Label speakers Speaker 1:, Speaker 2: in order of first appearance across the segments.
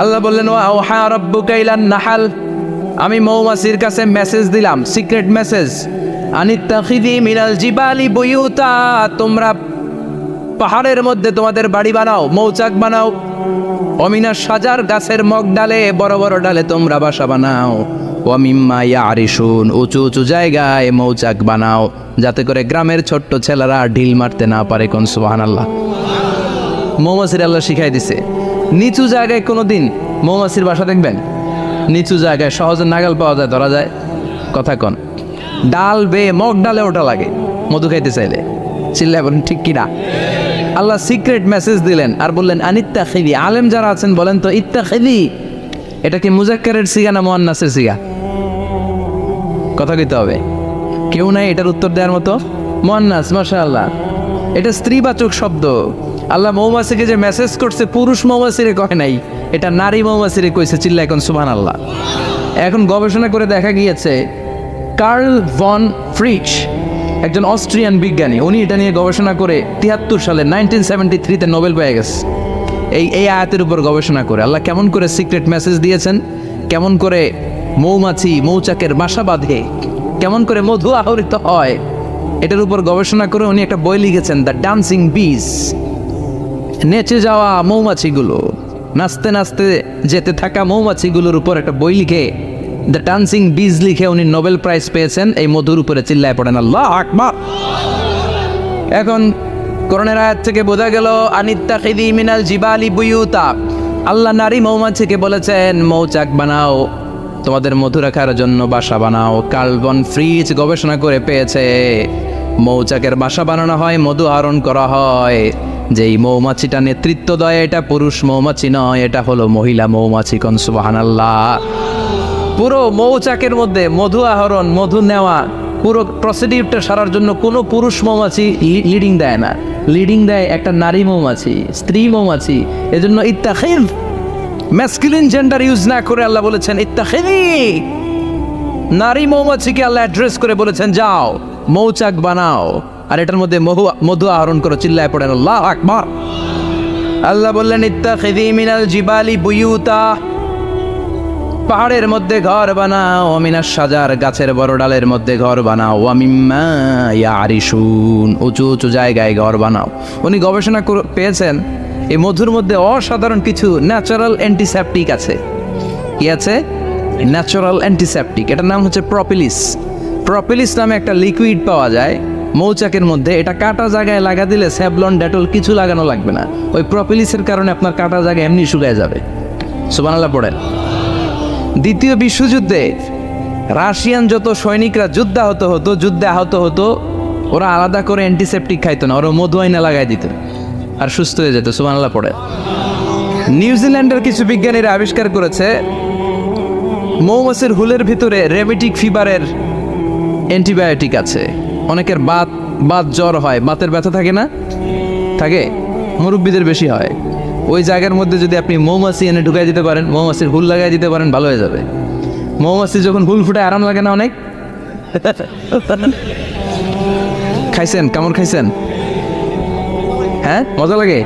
Speaker 1: আল্লাহ বললেন ওয়া আওহা রাব্বুকা ইলান নাহাল, আমি মৌমাছির কাছে মেসেজ দিলাম, সিক্রেট মেসেজ, আনিত্তাখিদি মিনাল জিবালি বুয়ুতা, তোমরা পাহাড়ের মধ্যে তোমাদের বাড়ি বানাও, মৌচাক বানাও, অমিনা সাজার গাছের মগ ডালে, বড় বড় ডালে তোমরা বাসা বানাও, ওয়ামিম্মা ইয়ারিশুন, উঁচু উঁচু জায়গায় মৌচাক বানাও, যাতে করে গ্রামের ছোট্ট ছেলেরা ঢিল মারতে না পারে। কোন সুবহানাল্লাহ। মৌমাছির আল্লাহ শিখাই দিছে। নিচু জায়গায় কোনোদিন মৌমাছির বাসা দেখবেন? নিচু জায়গায় সহজে নাগাল পাওয়া যায়, ধরা যায়। কথা কন, ডাল বেয়ে মগ ডালে ওটা লাগে মধু খাইতে চাইলে। চিল্লায় বলেন ঠিক কিনা? আল্লাহ সিক্রেট মেসেজ দিলেন আর বললেন আনিত্তাখিদি। আলেম যারা আছেন বলেন তো, ইত্তাখিদি এটা কি মুজাক্কারের সিগা না মুয়ান্নাসের সিগা? কথা কইতে হবে। কেউ নাই এটার উত্তর দেওয়ার মতো। মুয়ান্নাস, মাশাআল্লাহ, এটা স্ত্রীবাচক শব্দ। আল্লাহ মৌমাছিকে যে মেসেজ করছে পুরুষ মৌমাছিরে কয় নাই, এটা নারী মৌমাছিরে কইছে। চিল্লা এখন সুবহানাল্লাহ। এখন গবেষণা করে দেখা গিয়েছে কার্ল ভন ফ্রিচ, একজন অস্ট্রিয়ান বিজ্ঞানী, উনি এটা নিয়ে গবেষণা করে 73 সালে 1973-তে নোবেল পেয়ে গেছে। এই আয়াতের উপর গবেষণা করে আল্লাহ কেমন করে সিক্রেট মেসেজ দিয়েছেন, কেমন করে মৌমাছি মৌচাকের বাসা বাঁধে, কেমন করে মধু আহরিত হয়, এটার উপর গবেষণা করে উনি একটা বই লিখেছেন, দ্য ডান্সিং বিজ। নেচে যাওয়া মৌমাছিগুলো, নাচতে নাচতে যেতে থাকা মৌমাছিগুলোর উপর একটা বই লিখে, দ্য ডান্সিং বিজ লিখে উনি নোবেল প্রাইজ পেয়েছেন এই মধুর উপরে। চিল্লায় পড়েন আল্লাহু আকবার। এখন কোরআনের আয়াত থেকে বোঝা গেল আনিত্তাখিদি মিনাল জিবালি বুয়ুতা, আল্লাহ নারী মৌমাছিকে বলেছেন মৌচাক বানাও, তোমাদের মধু রাখার জন্য বাসা বানাও। কার্বন ফ্রিজ গবেষণা করে পেয়েছে মৌচাকের বাসা বানানো হয়, মধু আহরণ করা হয়। যেই মৌমাছিটা নেতৃত্ব দেয় এটা পুরুষ মৌমাছি নয়, এটা হলো মহিলা মৌমাছি। কোন সুবহানাল্লাহ। পুরো মৌচাকের মধ্যে মধু আহরণ, মধু নেওয়া, পুরো প্রসিডিউরটা সারার জন্য কোনো পুরুষ মৌমাছি লিডিং দেয় না, লিডিং দেয় একটা নারী মৌমাছি, স্ত্রী মৌমাছি। এজন্য ইত্তাখিদ, ম্যাসকুলিন জেন্ডার ইউজ না করে আল্লাহ বলেছেন ইত্তাখিদি। নারী মৌমাছিকে আল্লাহ অ্যাড্রেস করে বলেছেন যাও মৌচাক বানাও আর এটার মধ্যে মধু আহরণ করো। চিল্লায় পড়েন আল্লাহু আকবার। আল্লাহ বললেন ইত্তাখিদি মিনাল জিবালি বুয়ুতা, পাহাড়ের মধ্যে ঘর বানাও, মিনাস সাজার গাছের বড় ডালের মধ্যে ঘর বানাও, ওয়ামিম্মা ইয়ারিশুন, উঁচু উঁচু জায়গায় ঘর বানাও। উনি গবেষণা পেয়েছেন এই মধুর মধ্যে অসাধারণ কিছু ন্যাচারাল অ্যান্টিসেপটিক আছে। কি আছে? Natural antiseptic. এটার নাম হচ্ছে প্রপিলিস। প্রপিলিস নামে একটা লিকুইড পাওয়া যায় মৌচাকের মধ্যে। এটা কাটা জায়গায় লাগা দিলে স্যাভলন, ডেটল কিছু লাগানো লাগবে না। ওই প্রপিলিসের কারণে আপনার কাটা জায়গা এমনি শুকায় যাবে। সুবহানাল্লাহ পড়েন। দ্বিতীয় বিশ্বযুদ্ধে রাশিয়ান যত সৈনিকরা যুদ্ধে আহত হতো, ওরা আলাদা করে অ্যান্টিসেপটিক খাইতো না, ওরা মধু আইনা লাগাই দিত আর সুস্থ হয়ে যেত। সুবহানাল্লাহ পড়ে। নিউজিল্যান্ডের কিছু বিজ্ঞানীরা আবিষ্কার করেছে মৌমাছির হুলের ভিতরে রেমেটিক ফিভারের অ্যান্টিবায়োটিক আছে। অনেকের বাত জ্বর হয়, বাতের ব্যথা থাকে না, থাকে, মুরব্বীদের বেশি হয়। ওই জায়গার মধ্যে যদি আপনি মৌমাছি এনে ঢুকাই দিতে পারেন, মৌমাছির হুল লাগাই দিতে পারেন, ভালো হয়ে যাবে। মৌমাছি যখন হুল ফুটায় আরাম লাগে না অনেক? খাইছেন? কামড় খাইছেন? হ্যাঁ, মজা লাগে।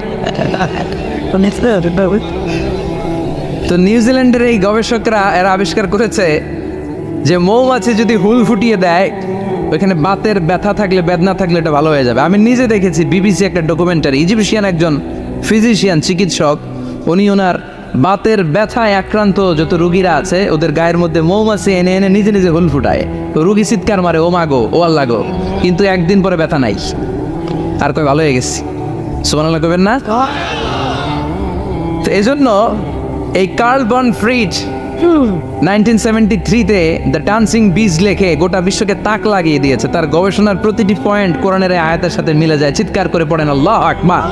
Speaker 1: তো নিউজিল্যান্ডের এই গবেষকরা এরা আবিষ্কার করেছে যে মৌমাছি যদি হুল ফুটিয়ে দেয়, ওইখানে বাতের ব্যথা থাকলে, বেদনা থাকলে এটা ভালো হয়ে যাবে। আমি নিজে দেখেছি, বিবিসি একটা ডকুমেন্টারি, ইজিপশিয়ান একজন ফিজিশিয়ান, চিকিৎসক, উনি ওনার বাতের ব্যথায় আক্রান্ত যত রুগীরা আছে ওদের গায়ের মধ্যে মৌমাছি এনে এনে নিজে নিজে হুল ফুটায়। তো রুগী চিৎকার মারে, ও মাগো, ও আল্লাহ গো, কিন্তু একদিন পরে ব্যথা নাই, আর কই ভালো হয়ে গেছি। সুবহানাল্লাহ কইবেন না? তো এই জন্য এই কার্ল ভন ফ্রিজ 1973-তে দ্য ডান্সিং বিজ লেখে গোটা বিশ্বকে তাক লাগিয়ে দিয়েছে। তার গবেষণার প্রতিটি পয়েন্ট কোরআনের আয়াতের সাথে মিলে যায়। চিৎকার করে পড়েন আল্লাহু আকবার।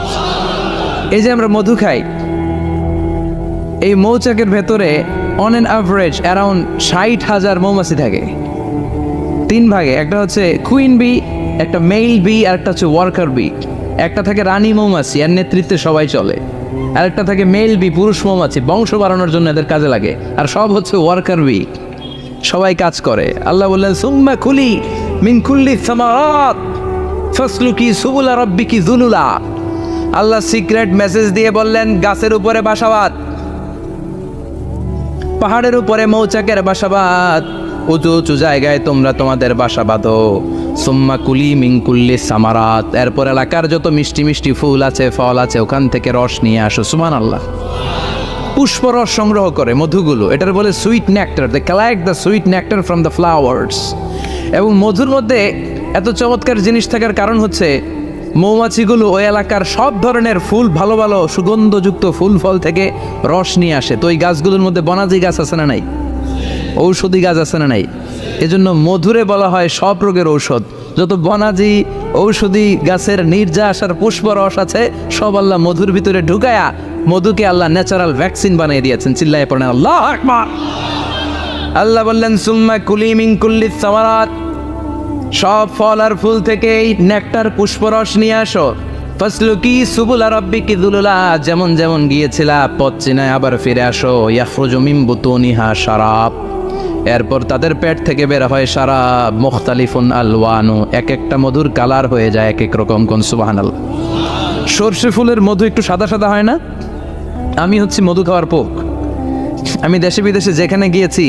Speaker 1: এই যে আমরা মধু খাই, এই মৌচাকের ভেতরে অন অ্যান অ্যাভারেজ অ্যারাউন্ড 60,000 মৌমাছি থাকে। 3 ভাগে, একটা হচ্ছে কুইন বি, একটা মেল বি, আর একটা হচ্ছে ওয়ার্কার বি। একটা থাকে রানী মৌমাছি, এর নেতৃত্বে সবাই চলে। আর একটা থাকে মেল বি, পুরুষ মৌমাছি, বংশ বাড়ানোর জন্য এদের কাজে লাগে। আর সব হচ্ছে ওয়ার্কার বি, সবাই কাজ করে। আল্লাহ বললেন সুম্মা কুলি মিন কুল্লি সামারাত ফাসলুকি সুবুলা রাব্বিকি যুলুলা। আল্লাহ সিক্রেট মেসেজ দিয়ে বললেন গাছের উপরে বাসা বাঁধ, পাহাড়ের উপরে মৌচাকের বাসাবাদ, উঁচু উঁচু জায়গায় তোমরা তোমাদের বাসা বাঁধো। সুম্মা কুলি মিন কুল্লি সামারাত, এরপর এলাকার যত মিষ্টি মিষ্টি ফুল আছে, ফল আছে, ওখান থেকে রস নিয়ে আসো। সুবহানাল্লাহ। পুষ্পরস সংগ্রহ করে মধুগুলো, এটার বলে sweet nectar. They collect the sweet nectar from the flowers. এবং মধুর মধ্যে এত চমৎকার জিনিস থাকার কারণ হচ্ছে মৌমাছিগুলো ওই এলাকার সব ধরনের ফুল, ভালো ভালো সুগন্ধযুক্ত ফুল ফল থেকে রস নিয়ে আসে। তো ওই গাছগুলোর মধ্যে বনাজি গাছ আছে না নাই, ঔষধি গাছ আছে না নাই, এজন্য মধুরে বলা হয় সব রোগের ঔষধ। যত বনাজি ঔষধি গাছের নির্যাস আর পুষ্পরস আছে সব আল্লাহ মধুর ভিতরে ঢুকায়া মধুকে আল্লাহ ন্যাচারাল ভ্যাকসিন বানিয়ে দিয়েছেন। চিল্লায়ে পড়েন আল্লাহু আকবার। আল্লাহ বললেন সুম্মা কুলি মিন কুল্লি সামারাত, সব ফল আর ফুল থেকে নেকটার পুষ্পরস নিয়ে আসো। ফাসলুকি সুবুলা রাব্বিকি যুলুলা, যেমন যেমন গিয়েছিলা পথ চিনায় আবার ফিরে আসো। ইয়াখরুজু মিন বুতুনিহা শারাব, এরপর তাদের পেট থেকে বের হয় শারাব। মুখতালিফুন আলওয়ানু, এক একটা মধুর কালার হয়ে যায় এক এক রকম। কোন সুবহানাল্লাহ। সরষে ফুলের মধু একটু সাদা সাদা হয় না? আমি হচ্ছি মধু খাওয়ার পোক। আমি দেশে বিদেশে যেখানে গিয়েছি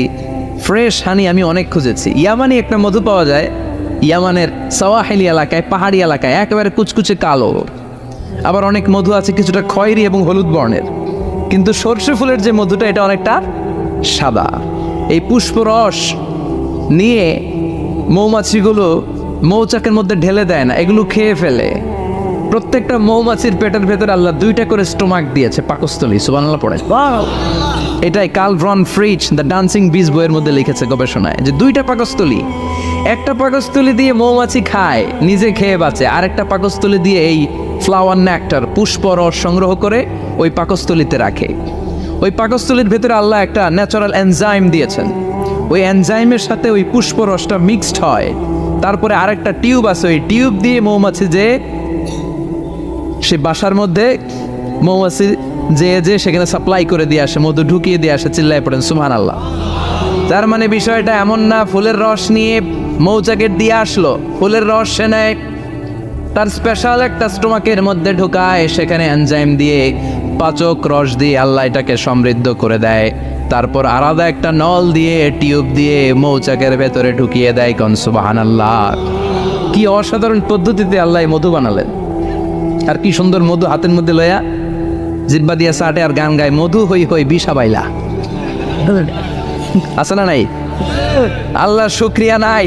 Speaker 1: ফ্রেশ হানি আমি অনেক খুঁজেছি। ইয়ামানি একটা মধু পাওয়া যায়, ইয়ামানের সাওয়াহিলি এলাকায়, পাহাড়ি এলাকায়, একেবারে কুচকুচে কালো। আবার অনেক মধু আছে কিছুটা খয়েরি এবং হলুদ বর্ণের, কিন্তু সরষে ফুলের যে মধুটা এটা অনেকটা সাদা। এই পুষ্পরস নিয়ে মৌমাছিগুলো মৌচাকের মধ্যে ঢেলে দেয় না, এগুলো খেয়ে ফেলে। প্রত্যেকটা মৌমাছির পেটের ভেতরে আল্লাহ 2টা করে স্টোমাক দিয়েছে, পাকস্থলী। সুবহানাল্লাহ পড়ে। এটাই কার্ল ভন ফ্রিচ দ্য ডান্সিং বিজ বইয়ের মধ্যে লিখেছে গবেষণায়, যে 2টা পাকস্থলী। একটা পাকস্থলী দিয়ে মৌমাছি খায়, নিজে খেয়ে বাঁচে, আরেকটা পাকস্থলী দিয়ে এই ফ্লাওয়ার নেক্টার পুষ্পরস সংগ্রহ করে ওই পাকস্থলীতে রাখে। ওই পাকস্থলীর ভেতরে আল্লাহ একটা ন্যাচারাল এনজাইম দিয়েছেন, ওই এনজাইমের সাথে ওই পুষ্পরসটা মিক্সড হয়। তারপরে আরেকটা টিউব আছে, ওই টিউব দিয়ে মৌমাছি যে সে বাসার মধ্যে মৌমাছি যে সেখানে সাপ্লাই করে দিয়ে আসে, মধু ঢুকিয়ে দিয়ে আসে। চিল্লায় পড়েন সুবহানাল্লাহ। তার মানে বিষয়টা এমন না ফুলের রস নিয়ে মৌচাকের দিয়ে আসলো, ফুলের রস সে নেয়, তার স্পেশাল একটা স্টোমাকের মধ্যে ঢুকায়, সেখানে এনজাইম দিয়ে পাচক রস দিয়ে আল্লাহ এটাকে সমৃদ্ধ করে দেয়। তারপর আলাদা একটা নল দিয়ে টিউব দিয়ে মৌচাকের ভেতরে ঢুকিয়ে দেয়। কোন সুবহানাল্লাহ। কি অসাধারণ পদ্ধতিতে আল্লাহ মধু বানালেন। আর কি সুন্দর মধু হাতের মধ্যে লয়া জিব্বা দিয়া চাটে আর গান গায়, মধু হই হই বিষা বাইলা। আছে না নাই? আল্লাহ শুকরিয়া নাই?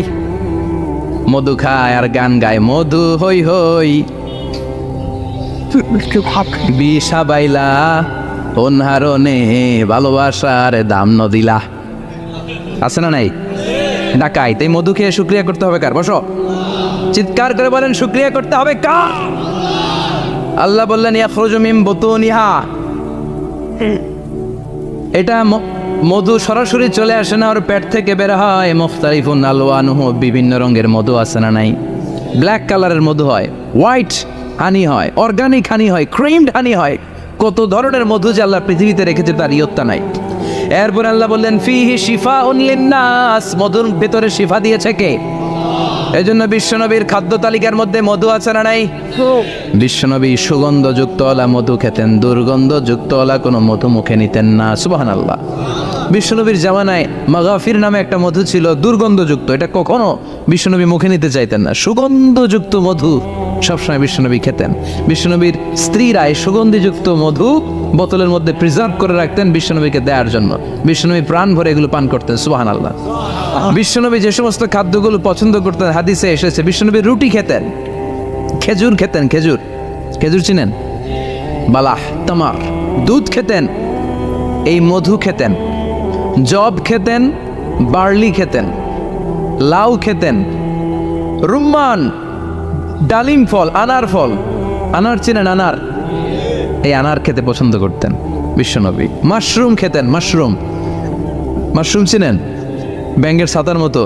Speaker 1: মধু খায় আর গান গায়, মধু হই হই বিষা বাইলা, অনহারণে ভালোবাসার দাম নদিলা। আছে না নাই? ডাকাই তাই মধু খেয়ে শুকরিয়া করতে হবে কার? বসো, চিৎকার করে বলেন শুকরিয়া করতে হবে কার? আল্লাহ বললেন ইয়াখরুজু মিন বুতুনিহা, এটা মধু সরাসরি চলে আসে না, ওর পেট থেকে বের হয়। মুখতালিফুন আলওয়ানুহু, বিভিন্ন রঙের মধু আছে না নাই? ব্ল্যাক কালারের মধু হয়, হোয়াইট হানি হয়, অর্গানিক হানি হয়, ক্রিমড হানি হয়। কত ধরনের মধু যে আল্লাহ পৃথিবীতে রেখেছে তার ইয়ত্তা নাই। এরপর আল্লাহ বললেন ফিহি শিফাউন লিন্নাস, মধুর ভেতরে শিফা দিয়েছে কে? এজন্য বিশ্বনবীর খাদ্য তালিকার মধ্যে মধু আছে না নাই? বিশ্বনবী সুগন্ধযুক্ত ওলা মধু খেতেন, দুর্গন্ধযুক্ত ওলা কোনো মধু মুখে নিতেন না। সুবহানাল্লাহ। বিশ্বনবীর জামানায় মাগাফির নামে একটা মধু ছিল, দুর্গন্ধযুক্ত, এটা কখনো বিশ্বনবী মুখে নিতে চাইতেন না। সুগন্ধযুক্ত মধু সবসময় বিশ্বনবী খেতেন। বিশ্বনবীর স্ত্রীরা এই সুগন্ধিযুক্ত মধু বোতলের মধ্যে প্রিজার্ভ করে রাখতেন বিশ্বনবীকে দেওয়ার জন্য। বিশ্বনবী প্রাণ ভরে এগুলো পান করতেন। সুবহানাল্লাহ। বিশ্বনবী যে সমস্ত খাদ্যগুলো পছন্দ করতেন হাদিসে এসেছে, বিশ্বনবী রুটি খেতেন, খেজুর খেতেন, খেজুর, খেজুর চিনেন? বালাহ, তামার, দুধ খেতেন, এই মধু খেতেন, জব খেতেন, বার্লি খেতেন, লাউ খেতেন, রুম্মান, ডালিম ফল, আনার ফল, আনার চিনেন? আনার, এই আনার খেতে পছন্দ করতেন বিশ্বনবী। মাশরুম খেতেন, মাশরুম, মাশরুম চিনেন? ব্যাঙের ছাতার মতো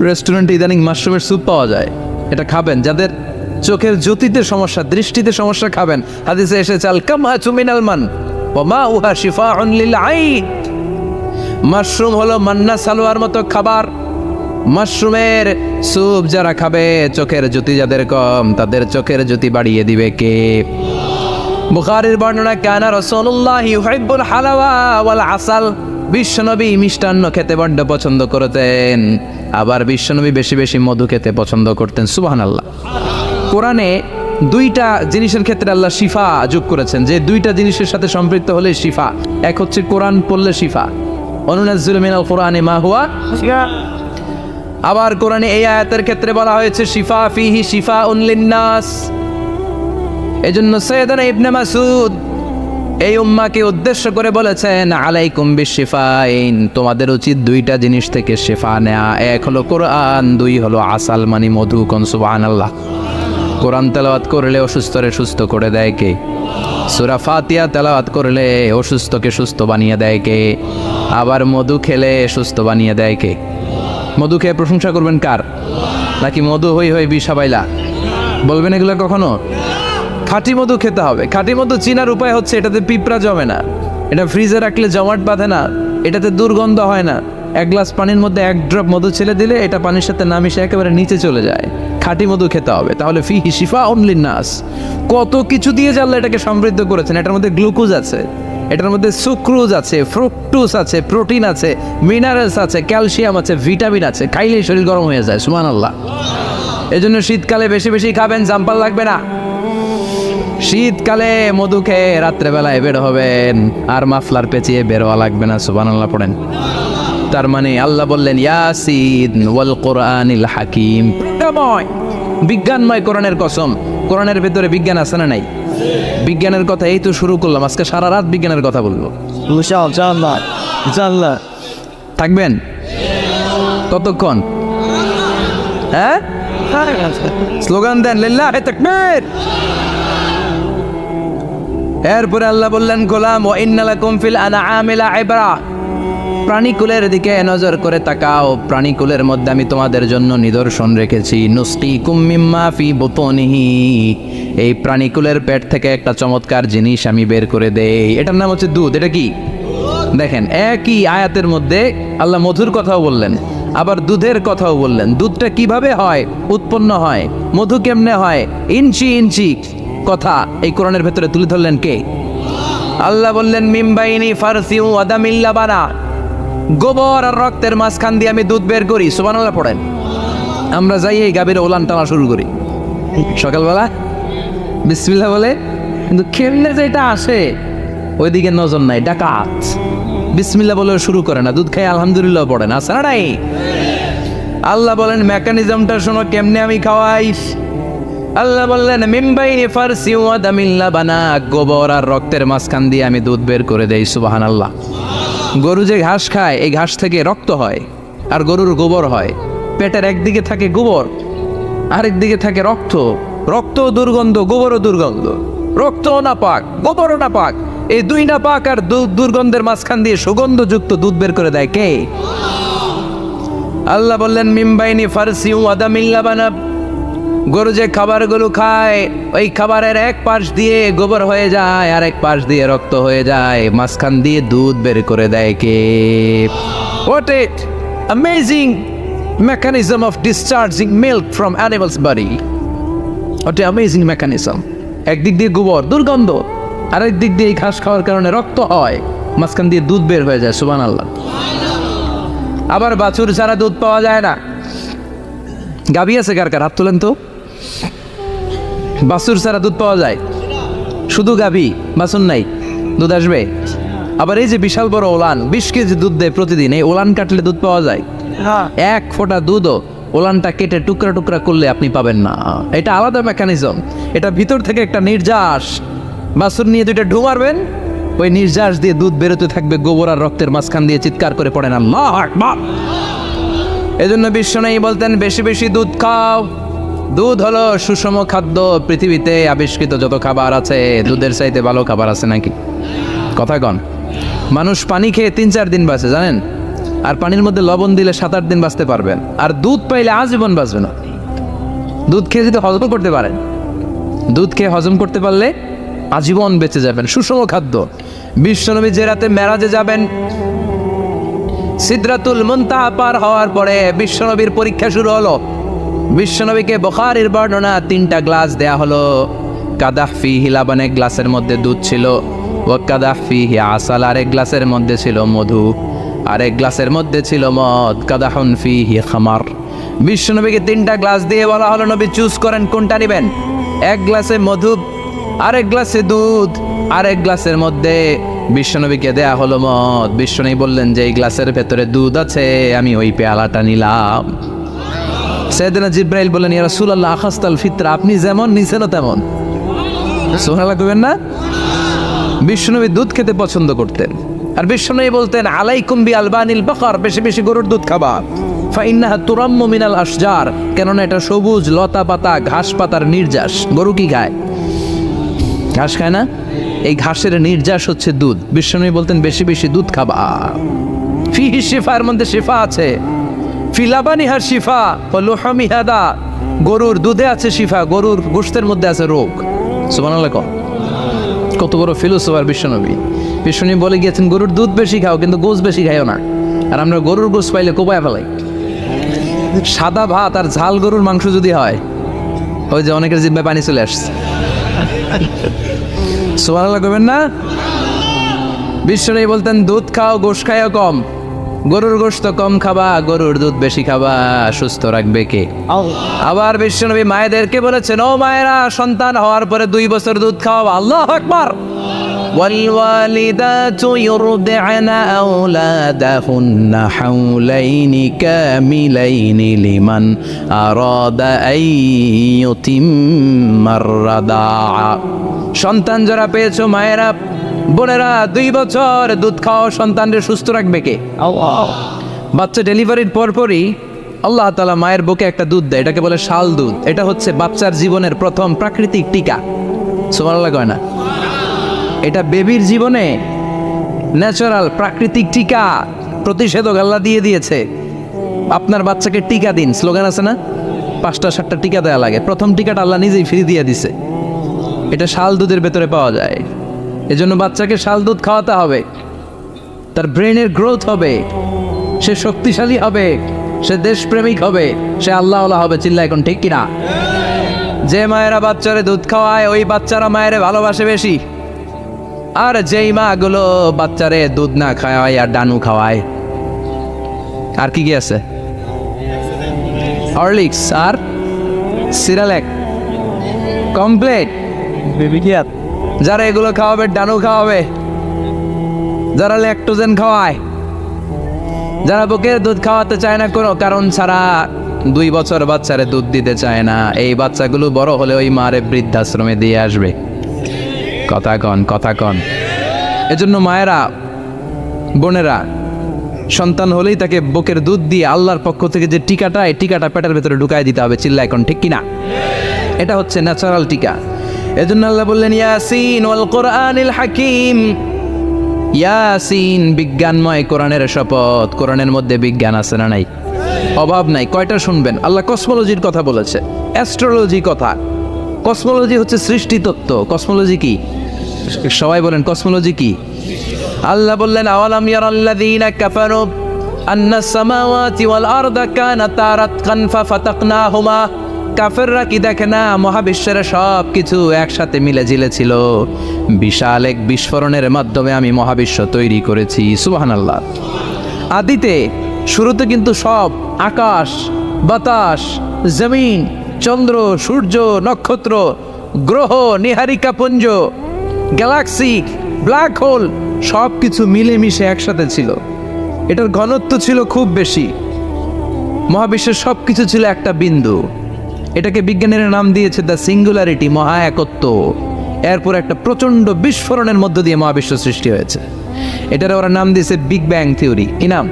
Speaker 1: রেস্টুরেন্টে ইদানিং মাশরুমের স্যুপ পাওয়া যায়, এটা খাবেন। যাদের চোখের জ্যোতিতে সমস্যা, দৃষ্টিতে সমস্যা, খাবেন। হাদিসে এসেছে আল কামআতু মিনাল মান ওয়া মাউহা শিফাউন লিল আইন। মাশরুম হলো মান্না সালোয়ার মতো খাবার। মাশরুমের স্যুপ যারা খাবে, চোখের জ্যোতি যাদের কম তাদের চোখের জ্যোতি বাড়িয়ে দিবে কে? বুখারীর বর্ণনা, কানা রাসূলুল্লাহ ইউহিব্বুল হালাওয়া ওয়াল আসাল, বিশ্বনবী মিষ্টান্ন খেতে বড্ড পছন্দ করতেন, আবার বিশ্বনবী বেশি বেশি মধু খেতে পছন্দ করতেন। সুবহানাল্লাহ। কোরআনে দুইটা জিনিসের ক্ষেত্রে আল্লাহ শিফা যোগ করেছেন, যে দুইটা জিনিসের সাথে সম্পৃক্ত হলে শিফা। এক হচ্ছে কোরআন পড়লে শিফা, অনুনাজ্জিলু মিনাল কোরআনি মা হুয়া। আবার কোরআনে এই আয়াতের ক্ষেত্রে বলা হয়েছে শিফা ফিহি শিফাউন লিন্নাস। এজন্য সাইয়েদনা ইবনে মাসউদ এই উম্মাকে উদ্দেশ্য করে বলেছেন, আলাইকুম বিশিফাইন, তোমাদের উচিত দুইটা জিনিস থেকে শিফা নেয়া। এক হলো কোরআন, দুই হলো আসাল মানে মধু। কোন সুবহানাল্লাহ। কোরআন তেলাওয়াত করলে অসুস্থরে সুস্থ করে দেয় কে? সূরা ফাতিহা তেলাওয়াত করলে অসুস্থকে সুস্থ বানিয়ে দেয় কে? আবার মধু খেলে সুস্থ বানিয়ে দেয় কে? মধু খেয়ে প্রশংসা করবেন কার? নাকি মধু হই হই বিষাবাইলা বলবেন এগুলো কখনো? খাঁটি মধু খেতে হবে। খাঁটি মধু চিনার উপায় হচ্ছে এটাতে পিঁপড়া জমে না, এটা ফ্রিজে রাখলে জমাট বাঁধে না, এটাতে দুর্গন্ধ হয় না। এক গ্লাস পানির মধ্যে এক ড্রপ মধু ছেলে দিলে এটা পানির সাথে না মিশে একেবারে নিচে চলে যায়। খাঁটি মধু খেতে হবে। তাহলে ফিহি শিফাউন লিন্নাস, কত কিছু দিয়ে জানলে এটাকে সমৃদ্ধ করেছেন। এটার মধ্যে গ্লুকোজ আছে, এটার মধ্যে সুক্রোজ আছে, ফ্রুকটোজ আছে, প্রোটিন আছে, মিনারেলস আছে, ক্যালসিয়াম আছে, ভিটামিন আছে। খাইলেই শরীর গরম হয়ে যায়। সুবহানাল্লাহ। এজন্য শীতকালে বেশি বেশি খাবেন, জাম্পাল লাগবে না। শীতকালে মধু খেয়ে রাত্রেবেলায় বের হবেন, আর মাফলার পেঁচিয়ে বেরোয়া লাগবে না। সুবহানাল্লাহ পড়েন। তার মানে আল্লাহ বললেন ইয়াসিন ওয়াল কোরআনিল হাকিম, বিজ্ঞানময় কোরআনের কসম। কোরআনের ভেতরে বিজ্ঞান আছে না নাই? বিজ্ঞানের কথা এই তো শুরু করলাম, আজকে সারা রাত বিজ্ঞানের কথা বলবো। থাকবেন কতক্ষণ? হ্যাঁ, স্লোগান দেন লিল্লাহি তাকবীর। এরপরে আল্লাহ বললেন, গোলাম ওয়া ইন্না লাকুম ফিল আনআমি লাইবরা, প্রাণীকুলের দিকে নজর করে তাকাও। প্রাণীকুলের মধ্যে আমি তোমাদের জন্য নিদর্শন রেখেছি। নুসকিকুম মিম্মা ফি বুতুনিহি, এই প্রাণীকুলের পেট থেকে একটা চমৎকার জিনিস আমি বের করে দেই, এটার নাম হচ্ছে দুধ। এটা কি? দেখেন, একই আয়াতের মধ্যে আল্লাহ মধুর কথাও বললেন, আবার দুধের কথাও বললেন। দুধটা কিভাবে হয়, উৎপন্ন হয়, মধু কেমনে হয়, ইঞ্চি ইঞ্চি কথা এই কোরআনের ভেতরে তুলে ধরলেন কে? আল্লাহ বললেন মিমবাইনি ফারসিউ আদামিল লাবানা, গোবর আর রক্তের মাঝখান দিয়ে আমি দুধ বের করি। সুবহানাল্লাহ পড়েন। আমরা যাই এই গাভীর ওলান টানা শুরু করি সকালবেলা বিসমিল্লাহ বলে, কিন্তু কেমনে যে এটা আসে ওইদিকে নজর নাই। ডাকাত বিসমিল্লাহ বলে শুরু করে না, দুধ খাই আলহামদুলিল্লাহ পড়ে না, আছে না নাই? আল্লাহ বলেন মেকানিজমটা শোনো কেমনে আমি খাওয়াই। আল্লাহ বললেন মিমবাইনি ফারসিউ আদামিল লাবানা, গোবর আর রক্তের মাঝখান দিয়ে আমি দুধ বের করে দেই। সুবহানাল্লাহ। গরু যে ঘাস খায়, এই ঘাস থেকে রক্ত হয় আর গরুর গোবর হয়। পেটের একদিকে থাকে গোবর, আরেক দিকে থাকে রক্ত। রক্ত দুর্গন্ধ, গোবরও দুর্গন্ধ। রক্তও না পাক, গোবরও না পাক, এই দুই না পাক আর দুর্গন্ধের মাঝখান দিয়ে সুগন্ধযুক্ত দুধ বের করে দেয় কে? আল্লাহ বললেন মিমবাইনি ফারসিউ আদামিল লাবানা, গরু যে খাবারগুলো খায় ওই খাবারের এক পাশ দিয়ে গোবর হয়ে যায় আর এক পাশ দিয়ে রক্ত হয়ে যায়, মাঝখান দিয়ে দুধ বের করে দেয় কে? What a amazing mechanism of discharging milk from animal's body. What a amazing mechanism. একদিক দিয়ে গোবর দুর্গন্ধ, আরেক দিক দিয়ে ঘাস খাওয়ার কারণে রক্ত হয়, মাঝখান দিয়ে দুধ বের হয়ে যায়। সুবহানাল্লাহ। আবার বাছুর ছাড়া দুধ পাওয়া যায় না। গাভী আছে কার কার? হাত তোলেন তো। বাছুর ছাড়া দুধ পাওয়া যায়? শুধু গাভী, বাছুর নাই, দুধ আসবে? আবার এই যে বিশাল বড় ওলান, 20 কেজি দুধ দেয় প্রতিদিন, এই ওলান কাটলে দুধ পাওয়া যায়? এক ফোঁটা দুধও ওলানটা কেটে টুকরা টুকরা করলে আপনি পাবেন না। এটা আলাদা মেকানিজম। এটা ভিতর থেকে একটা নির্যাস, বাছুর নিয়ে দুইটা ঢু মারবেন, ওই নির্যাস দিয়ে দুধ বেরোতে থাকবে গোবর আর রক্তের মাঝখান দিয়ে। চিৎকার করে পড়েন আল্লাহু আকবার। এজন্য বিশ্বনবী বলতেন বেশি বেশি দুধ খাও। দুধ হলো সুষম খাদ্য। পৃথিবীতে আবিষ্কৃত যত খাবার আছে, দুধের চাইতে ভালো খাবার আছে নাকি? কথা কন। মানুষ পানি খেয়ে 3-4 দিন বাঁচে জানেন, আর পানির মধ্যে লবণ দিলে 7-8 দিন বাঁচতে পারবেন। আর দুধ পাইলে আজীবন বাঁচবেন। দুধ খেয়ে যদি হজম করতে পারেন, দুধ খেয়ে হজম করতে পারলে আজীবন বেঁচে যাবেন। সুষম খাদ্য। বিশ্বনবী যে রাতে মেরাজে যাবেন, সিদরাতুল মুনতাহা পার হওয়ার পরে বিশ্বনবীর পরীক্ষা শুরু হলো। বিশ্বনবীকে বুখারীর বর্ণনা 3টা গ্লাস দেয়া হলো। কাদাহ ফিহি লাবান, এক গ্লাসের মধ্যে দুধ ছিল। ওয়া কাদাহ ফিহি আসাল, আরেক গ্লাসের মধ্যে ছিল মধু, আরেক গ্লাসের মধ্যে ছিল মদ। কাদাহুন ফিহি খামার। বিশ্বনবীকে 3টা গ্লাস দিয়ে বলা হলো, নবী চুজ করেন কোনটা নেবেন। এক গ্লাসে মধু, আরেক গ্লাসে দুধ, আরেক গ্লাসের মধ্যে বিশ্বনবীকে দেয়া হলো মদ। বিশ্বনবী বললেন যে এই গ্লাসের ভেতরে দুধ আছে, আমি ওই পেয়ালাটা নিলাম। সাইয়েদনা জিব্রাইল বললেন, ইয়া রাসূলুল্লাহ আখাস্তাল ফিতরা, আপনি যেমন নিছেনও তেমন। সুবহানাল্লাহ কইবেন না? বিশ্বনবী দুধ খেতে পছন্দ করতেন, আর বিশ্বনবী বলতেন আলাইকুম বি আলবানিল বাকার, বেশি বেশি গরুর দুধ খাবা। ফাইন্নাহা তুরাম্মু মিনাল আশজার, কেননা এটা সবুজ লতা পাতা ঘাস পাতার নির্যাস। গরু কি খায়? ঘাস খায় না? এই ঘাসের নির্যাস হচ্ছে দুধ। বিশ্বনবী বলতেন বেশি বেশি দুধ খাবা। ফিহি শিফা, এর মধ্যে শিফা আছে। ফি লাবানিহা শিফা ওয়া লুহুমিহা দা, গরুর দুধে আছে শিফা, গরুর গোশতের মধ্যে আছে রোগ। সুবহানাল্লাহ। কত বড় ফিলোসোফার বিশ্বনবী। বিশ্বনবী বলে গিয়েছেন গরুর দুধ বেশি খাও, কিন্তু গোশ বেশি খাইও না। আর আমরা গরুর গোশ পাইলে কোপায় ফেলাই। সাদা ভাত আর ঝাল গরুর মাংস যদি হয়, ওই যে অনেকের জিহ্বায় পানি চলে আসছে। সুবহানাল্লাহ কইবেন না? বিশ্বনবী বলতেন দুধ খাও, গোশ খাইও কম। গরুর গোশত কম খাবা, গরুর দুধ বেশি খাবা, সুস্থ রাখবে কে? আবার বিশ্বনবী মায়েদেরকে বলেছেন, ও মায়েরা, সন্তান হওয়ার পরে 2 বছর দুধ খাওয়াবা। আল্লাহু আকবার। والوالدات يرضعن أولادهن حولين كاملين لمن أراد أن يتم الرضاعة। সন্তান যারা পেয়েছো মায়েরা, বোনেরা, 2 বছর দুধ খাও, সন্তানকে সুস্থ রাখবে কে? আল্লাহ। বাচ্চা ডেলিভারির পরপরই আল্লাহ তাআলা মায়ের বুকে একটা দুধ দেয়, এটাকে বলে শাল দুধ। এটা হচ্ছে বাচ্চার জীবনের প্রথম প্রাকৃতিক টিকা। সুবহানাল্লাহ কয় না? এটা বেবির জীবনে ন্যাচারাল প্রাকৃতিক টিকা, প্রতিষেধক আল্লাহ দিয়ে দিয়েছে। আপনার বাচ্চাকে টিকা দিন, স্লোগান আছে না? 5টা 7টা টিকা দেওয়া লাগে, প্রথম টিকাটা আল্লাহ নিজেই ফ্রি দিয়ে দিছে। এটা শাল দুধের ভেতরে পাওয়া যায়। এজন্য বাচ্চাকে শাল দুধ খাওয়াতে হবে, তার ব্রেনের গ্রোথ হবে, সে শক্তিশালী হবে, সে দেশপ্রেমিক হবে, সে আল্লাহওয়ালা হবে। চিল্লা এখন ঠিক কিনা? যে মায়েরা বাচ্চারে দুধ খাওয়ায়, ওই বাচ্চারা মায়েরে ভালোবাসে বেশি। আর যেই মা গুলো বাচ্চারে দুধ না খাওয়ায় আর ডানু খাওয়ায়, আর কি কি আছে? হরলিক্স আর সিরালেক, কমপ্লিট। যারা এগুলো খাওয়াবে, ডানু খাওয়াবে, যারা ল্যাকটোজেন খাওয়ায়, যারা বুকের দুধ খাওয়াতে চায় না কোনো কারণ ছাড়া, 2 বছর বাচ্চারে দুধ দিতে চায় না, এই বাচ্চাগুলো বড় হলে ওই মারে বৃদ্ধাশ্রমে দিয়ে আসবে। কথা কন, কথা কন। এজন্য মায়েরা, বোনেরা, সন্তান হলেই তাকে বুকের দুধ দিয়ে আল্লাহর পক্ষ থেকে যে টিকাটা, এই টিকাটা পেটের ভেতরে ঢুকাই দিতে হবে। চিল্লা এখন ঠিক কিনা? এটা হচ্ছে ন্যাচারাল টিকা। এজন্য আল্লাহ বললেন ইয়াসিন ওয়াল কোরআনিল হাকিম। ইয়াসিন, বিজ্ঞানময় কোরআনের শপথ। কোরআনের মধ্যে বিজ্ঞান আছে না নাই? অভাব নাই। কয়টা শুনবেন? আল্লাহ কসমোলজির কথা বলেছে, অ্যাস্ট্রোলজি কথা। কসমোলজি হচ্ছে সৃষ্টি তত্ত্ব। কসমোলজি কি? সবাই বলেন কসমোলজি কি? আল্লাহ বললেন আওয়ালাম ইয়ারাল্লাযীনা কাফারু আন্নাস সামাওয়াতি ওয়াল আরদা কানাতা রাতকান ফাফাতাকনাহুমা। কাফেররা কি দেখে না মহাবিশ্বের সব কিছু একসাথে মিলে ঝিলে ছিল, বিশাল এক বিস্ফোরণের মাধ্যমে আমি মহাবিশ্ব তৈরি করেছি। সুবহানাল্লাহ। আদিতে, শুরুতে কিন্তু সব আকাশ, বাতাস, জমিন, চন্দ্র, সূর্য, নক্ষত্র, গ্রহ, নীহারিকা পুঞ্জ, গ্যালাক্সি, ব্ল্যাক হোল, সব কিছু মিলেমিশে একসাথে ছিল। এটার ঘনত্ব ছিল খুব বেশি। মহাবিশ্বের সব কিছু ছিল একটা বিন্দু। এটাকে বিজ্ঞানীরা নাম দিয়েছে দ্য সিঙ্গুলারিটি, মহা একত্ব। এরপর একটা প্রচণ্ড বিস্ফোরণের মধ্য দিয়ে মহাবিশ্ব সৃষ্টি হয়েছে। এটার ওরা নাম দিয়েছে বিগ ব্যাং থিওরি। কি নাম?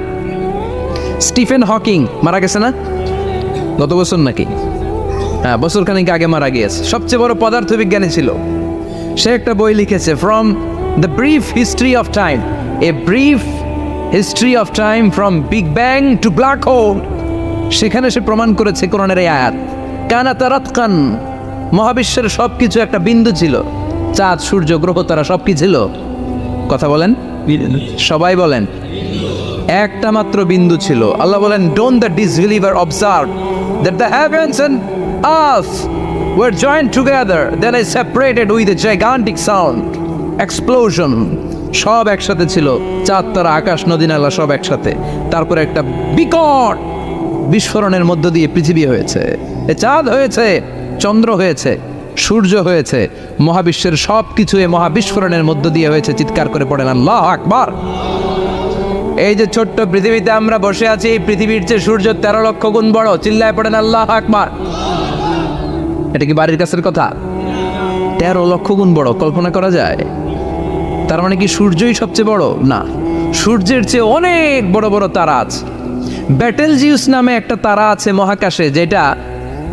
Speaker 1: স্টিফেন হকিং মারা গেছে না গত বছর নাকি? হ্যাঁ, বছর খানিক আগে মারা গিয়েছে। সবচেয়ে বড় পদার্থবিজ্ঞানী ছিল। সে একটা বই লিখেছে, from the brief history of time, a brief history of time from big bang two black hole. সেখানে সে প্রমাণ করেছে কোরআনের এই আয়াত, কানাতা রাতকান, মহাবিশ্বের সব কিছু একটা বিন্দু ছিল। চাঁদ, সূর্য, গ্রহ, তারা সব কি ছিল? কথা বলেন, সবাই বলেন। একটা মাত্র বিন্দু ছিল। আল্লাহ বলেন, don't the disbeliever observe that the heavens and earth were joined together, then I separated with a gigantic sound, explosion. সব একসাথে ছিল, চাঁদ তারা আকাশ নদী নালা সব একসাথে। তারপরে একটা বিকট বিস্ফোরণের মধ্য দিয়ে পৃথিবী হয়েছে, এ চাঁদ হয়েছে, চন্দ্র হয়েছে, সূর্য হয়েছে, মহাবিশ্বের সব কিছু এই মহাবিস্ফোরণের মধ্য দিয়ে হয়েছে। চিৎকার করে পড়েন আল্লাহু আকবার। এই যে ছোট্ট পৃথিবীতে আমরা বসে আছি, এই পৃথিবীর চেয়ে সূর্য 13 লক্ষ গুণ বড়। চিল্লায় পড়েন আল্লাহু আকবার। এটা কি বাড়ির কাছের কথা? 13 লক্ষ গুণ বড়, কল্পনা করা যায়? তার মানে কি সূর্যই সবচেয়ে বড়? না, সূর্যের চেয়ে অনেক বড় বড় তারা আছে। ব্যাটেলজিউস নামে একটা তারা আছে মহাকাশে, যেটা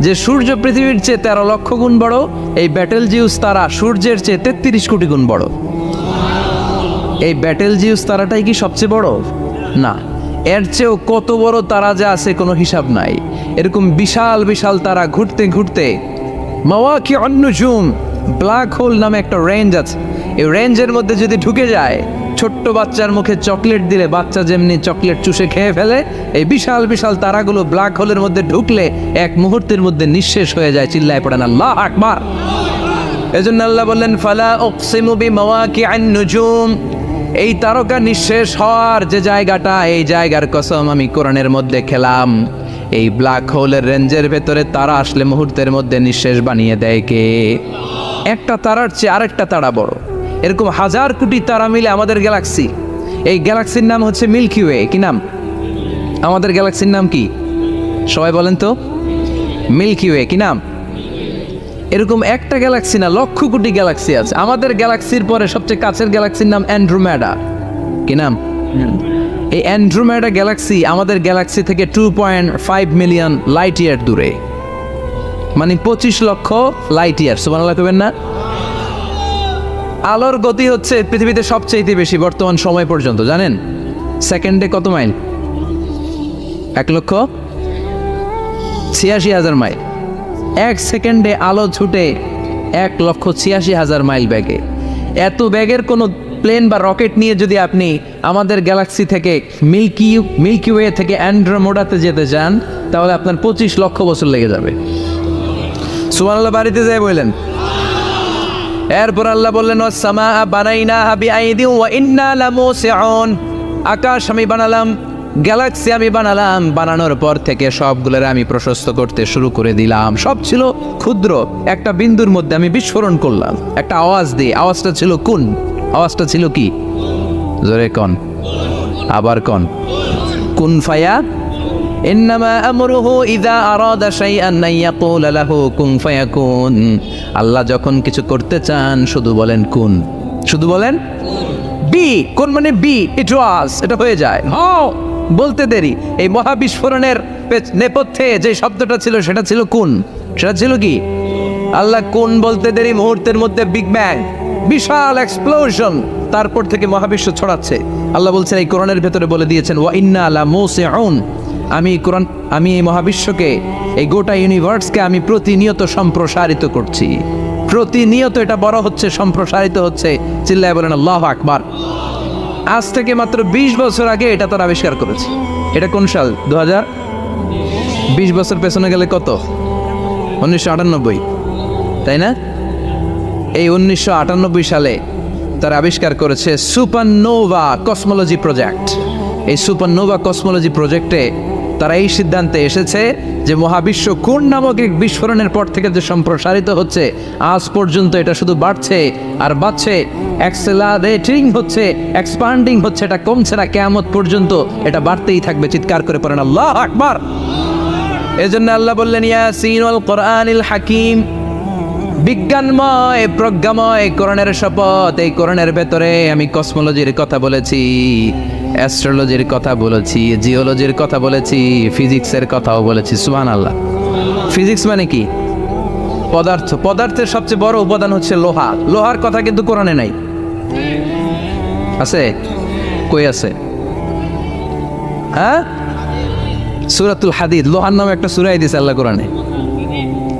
Speaker 1: যে সূর্য পৃথিবীর চেয়ে 13 লক্ষ গুণ বড়। এই ব্যাটেলজিউস তারা সূর্যের চেয়ে 33 কোটি গুণ বড়। এই ব্যাটেলজিউস তারাটাই কি সবচেয়ে বড়? না, এর চেয়েও কত বড় তারা যে আছে কোনো হিসাব নাই। এরকম বিশাল বিশাল তারা ঘুরতে ঘুরতে মাওয়াকিউন নুজুম, ব্ল্যাক হোল নামে একটা রেঞ্জ আছে। এই রেঞ্জের মধ্যে যদি ঢুকে যায়, ছোট্ট বাচ্চার মুখে চকলেট দিলে বাচ্চা যেমনি চকলেট চুষে খেয়ে ফেলে, এই বিশাল বিশাল তারাগুলো ব্ল্যাক হোলের মধ্যে ঢুকলে এক মুহূর্তের মধ্যে নিঃশেষ হয়ে যায়। চিল্লায় পড়েন আল্লাহু আকবার। এজন্য আল্লাহ বললেন ফালা উকসিমু বিমাওয়াকিউন নুজুম, এই তারকা নিঃশেষ হওয়ার যে জায়গাটা, এই জায়গার কসম আমি কোরআনের মধ্যে খেলাম। এই ব্ল্যাক হোলের রেঞ্জের ভেতরে তারা আসলে মুহূর্তের মধ্যে নিঃশেষ বানিয়ে দেয় কে? একটা তারার চেয়ে আরেকটা তারা বড়। এরকম হাজার কোটি তারা মিলে আমাদের গ্যালাক্সি। এই গ্যালাক্সির নাম হচ্ছে মিল্কি ওয়ে। কি নাম? আমাদের গ্যালাক্সির নাম কি? সবাই বলেন তো। Milky Way. কি নাম? এরকম একটা গ্যালাক্সি না, লক্ষ কোটি গ্যালাক্সি আছে। আমাদের গ্যালাক্সির পরে সবচেয়ে কাছের গ্যালাক্সির নাম অ্যান্ড্রোমেডা। কি নাম? এই অ্যান্ড্রোমেডা গ্যালাক্সি আমাদের গ্যালাক্সি থেকে 2.5 মিলিয়ন লাইট ইয়ার দূরে, মানে 25 লক্ষ লাইট ইয়ার। সুবহানাল্লাহ কইবেন না? আলোর গতি হচ্ছে পৃথিবীতে সবচেয়ে বেশি বর্তমান সময় পর্যন্ত, জানেন? সেকেন্ডে কত মাইল? 1,86,000 মাইল। এক সেকেন্ডে আলো ছুটে 1,86,000 মাইল বেগে। এত বেগের কোনো প্লেন বা রকেট নিয়ে যদি আপনি আমাদের গ্যালাক্সি থেকে মিল্কি ওয়ে থেকে অ্যান্ড্রোমেডাতে যেতে চান, তাহলে আপনার 25 লক্ষ বছর লেগে যাবে। সুবহানাল্লাহ বাড়িতে যাই বললেন। এরপর আল্লাহ বললেন ওয়াস-সামা বানাইনাহা বিআইদিন ওয়া ইন্না লামুসিউন, আকাশ আমি বানালাম, গ্যালাক্সি আমি বানালাম, বানানোর পর থেকে সবগুলোর আমি প্রশস্ত করতে শুরু করে দিলাম। সব ছিল ক্ষুদ্র, একটা বিন্দুর মধ্যে আমি বিস্ফোরণ করলাম একটা আওয়াজ দিয়ে। আওয়াজটা ছিল কুন। আওয়াজটা ছিল কি? জোরে কন, আবার কন। কুন ফায়া ইন্নামা আমরুহু ইযা আরাদা শাইআন আন ইয়াকুলা লাহু কুন ফায়াকুন। আল্লাহ যখন কিছু করতে চান শুধু বলেন কুন, শুধু বলেন বি। কোন মানে বি, ইট ওয়াজ, এটা হয়ে যায়। হ্যাঁ, বলতে দেরি। এই মহাবিস্ফোরণের নেপথ্যে যে শব্দটা ছিল সেটা ছিল কুন। সেটা ছিল কি? আল্লাহ কুন বলতে দেরি, মুহূর্তের মধ্যে বিগ ব্যাং, বিশাল এক্সপ্লোশন, তারপর থেকে মহাবিশ্ব ছড়াচ্ছে। আল্লাহ বলছেন এই কোরআনের ভেতরে বলে দিয়েছেন ওয়া ইন্না লামুসিউন, আমি এই মহাবিশ্বকে, এই গোটা ইউনিভার্সকে আমি প্রতিনিয়ত সম্প্রসারিত করছি। প্রতিনিয়ত এটা বড় হচ্ছে, সম্প্রসারিত হচ্ছে। চিল্লায় বলেন আল্লাহু আকবার। আজ থেকে মাত্র 20 বছর আগে এটা তারা আবিষ্কার করেছে। এটা কোন সাল? 2000। 20 বছর পেছনে গেলে কত? 1998, তাই না? এই 1998 সালে তারা আবিষ্কার করেছে সুপারনোভা কসমোলজি প্রজেক্ট। এই সুপারনোভা কসমোলজি প্রজেক্টে তারা এই সিদ্ধান্তে এসেছে যে মহাবিশ্ব কোন নামক এক বিস্ফোরণের পর থেকে যে সম্প্রসারিত হচ্ছে, আজ পর্যন্ত এটা শুধু বাড়ছে আর বাড়ছে, অ্যাক্সেলারেটিং হচ্ছে, এক্সপান্ডিং হচ্ছে, এটা কমছে না। কিয়ামত পর্যন্ত এটা বাড়তেই থাকবে। চিৎকার করে পড়েন আল্লাহু আকবার। এজন্য আল্লাহ বললেন ইয়াসিন ওয়াল কোরআনিল হাকিম, বিজ্ঞানময় প্রজ্ঞাময় কোরআনের শপথ। এই কোরআনের ভেতরে আমি কসমোলজির কথা বলেছি, অ্যাস্ট্রোলজির কথা বলেছি, জিওলজির কথা বলেছি, ফিজিক্সের কথাও বলেছি। সুবহানাল্লাহ। ফিজিক্স মানে কি? পদার্থ। পদার্থের সবচেয়ে বড় উপাদান হচ্ছে লোহা। লোহার কথা কিন্তু কোরআনে নাই। আছে? কই আছে? হ্যাঁ, সূরাতুল হাদিদ, লোহার নামে একটা সূরাই দিয়েছে আল্লাহ কোরআনে।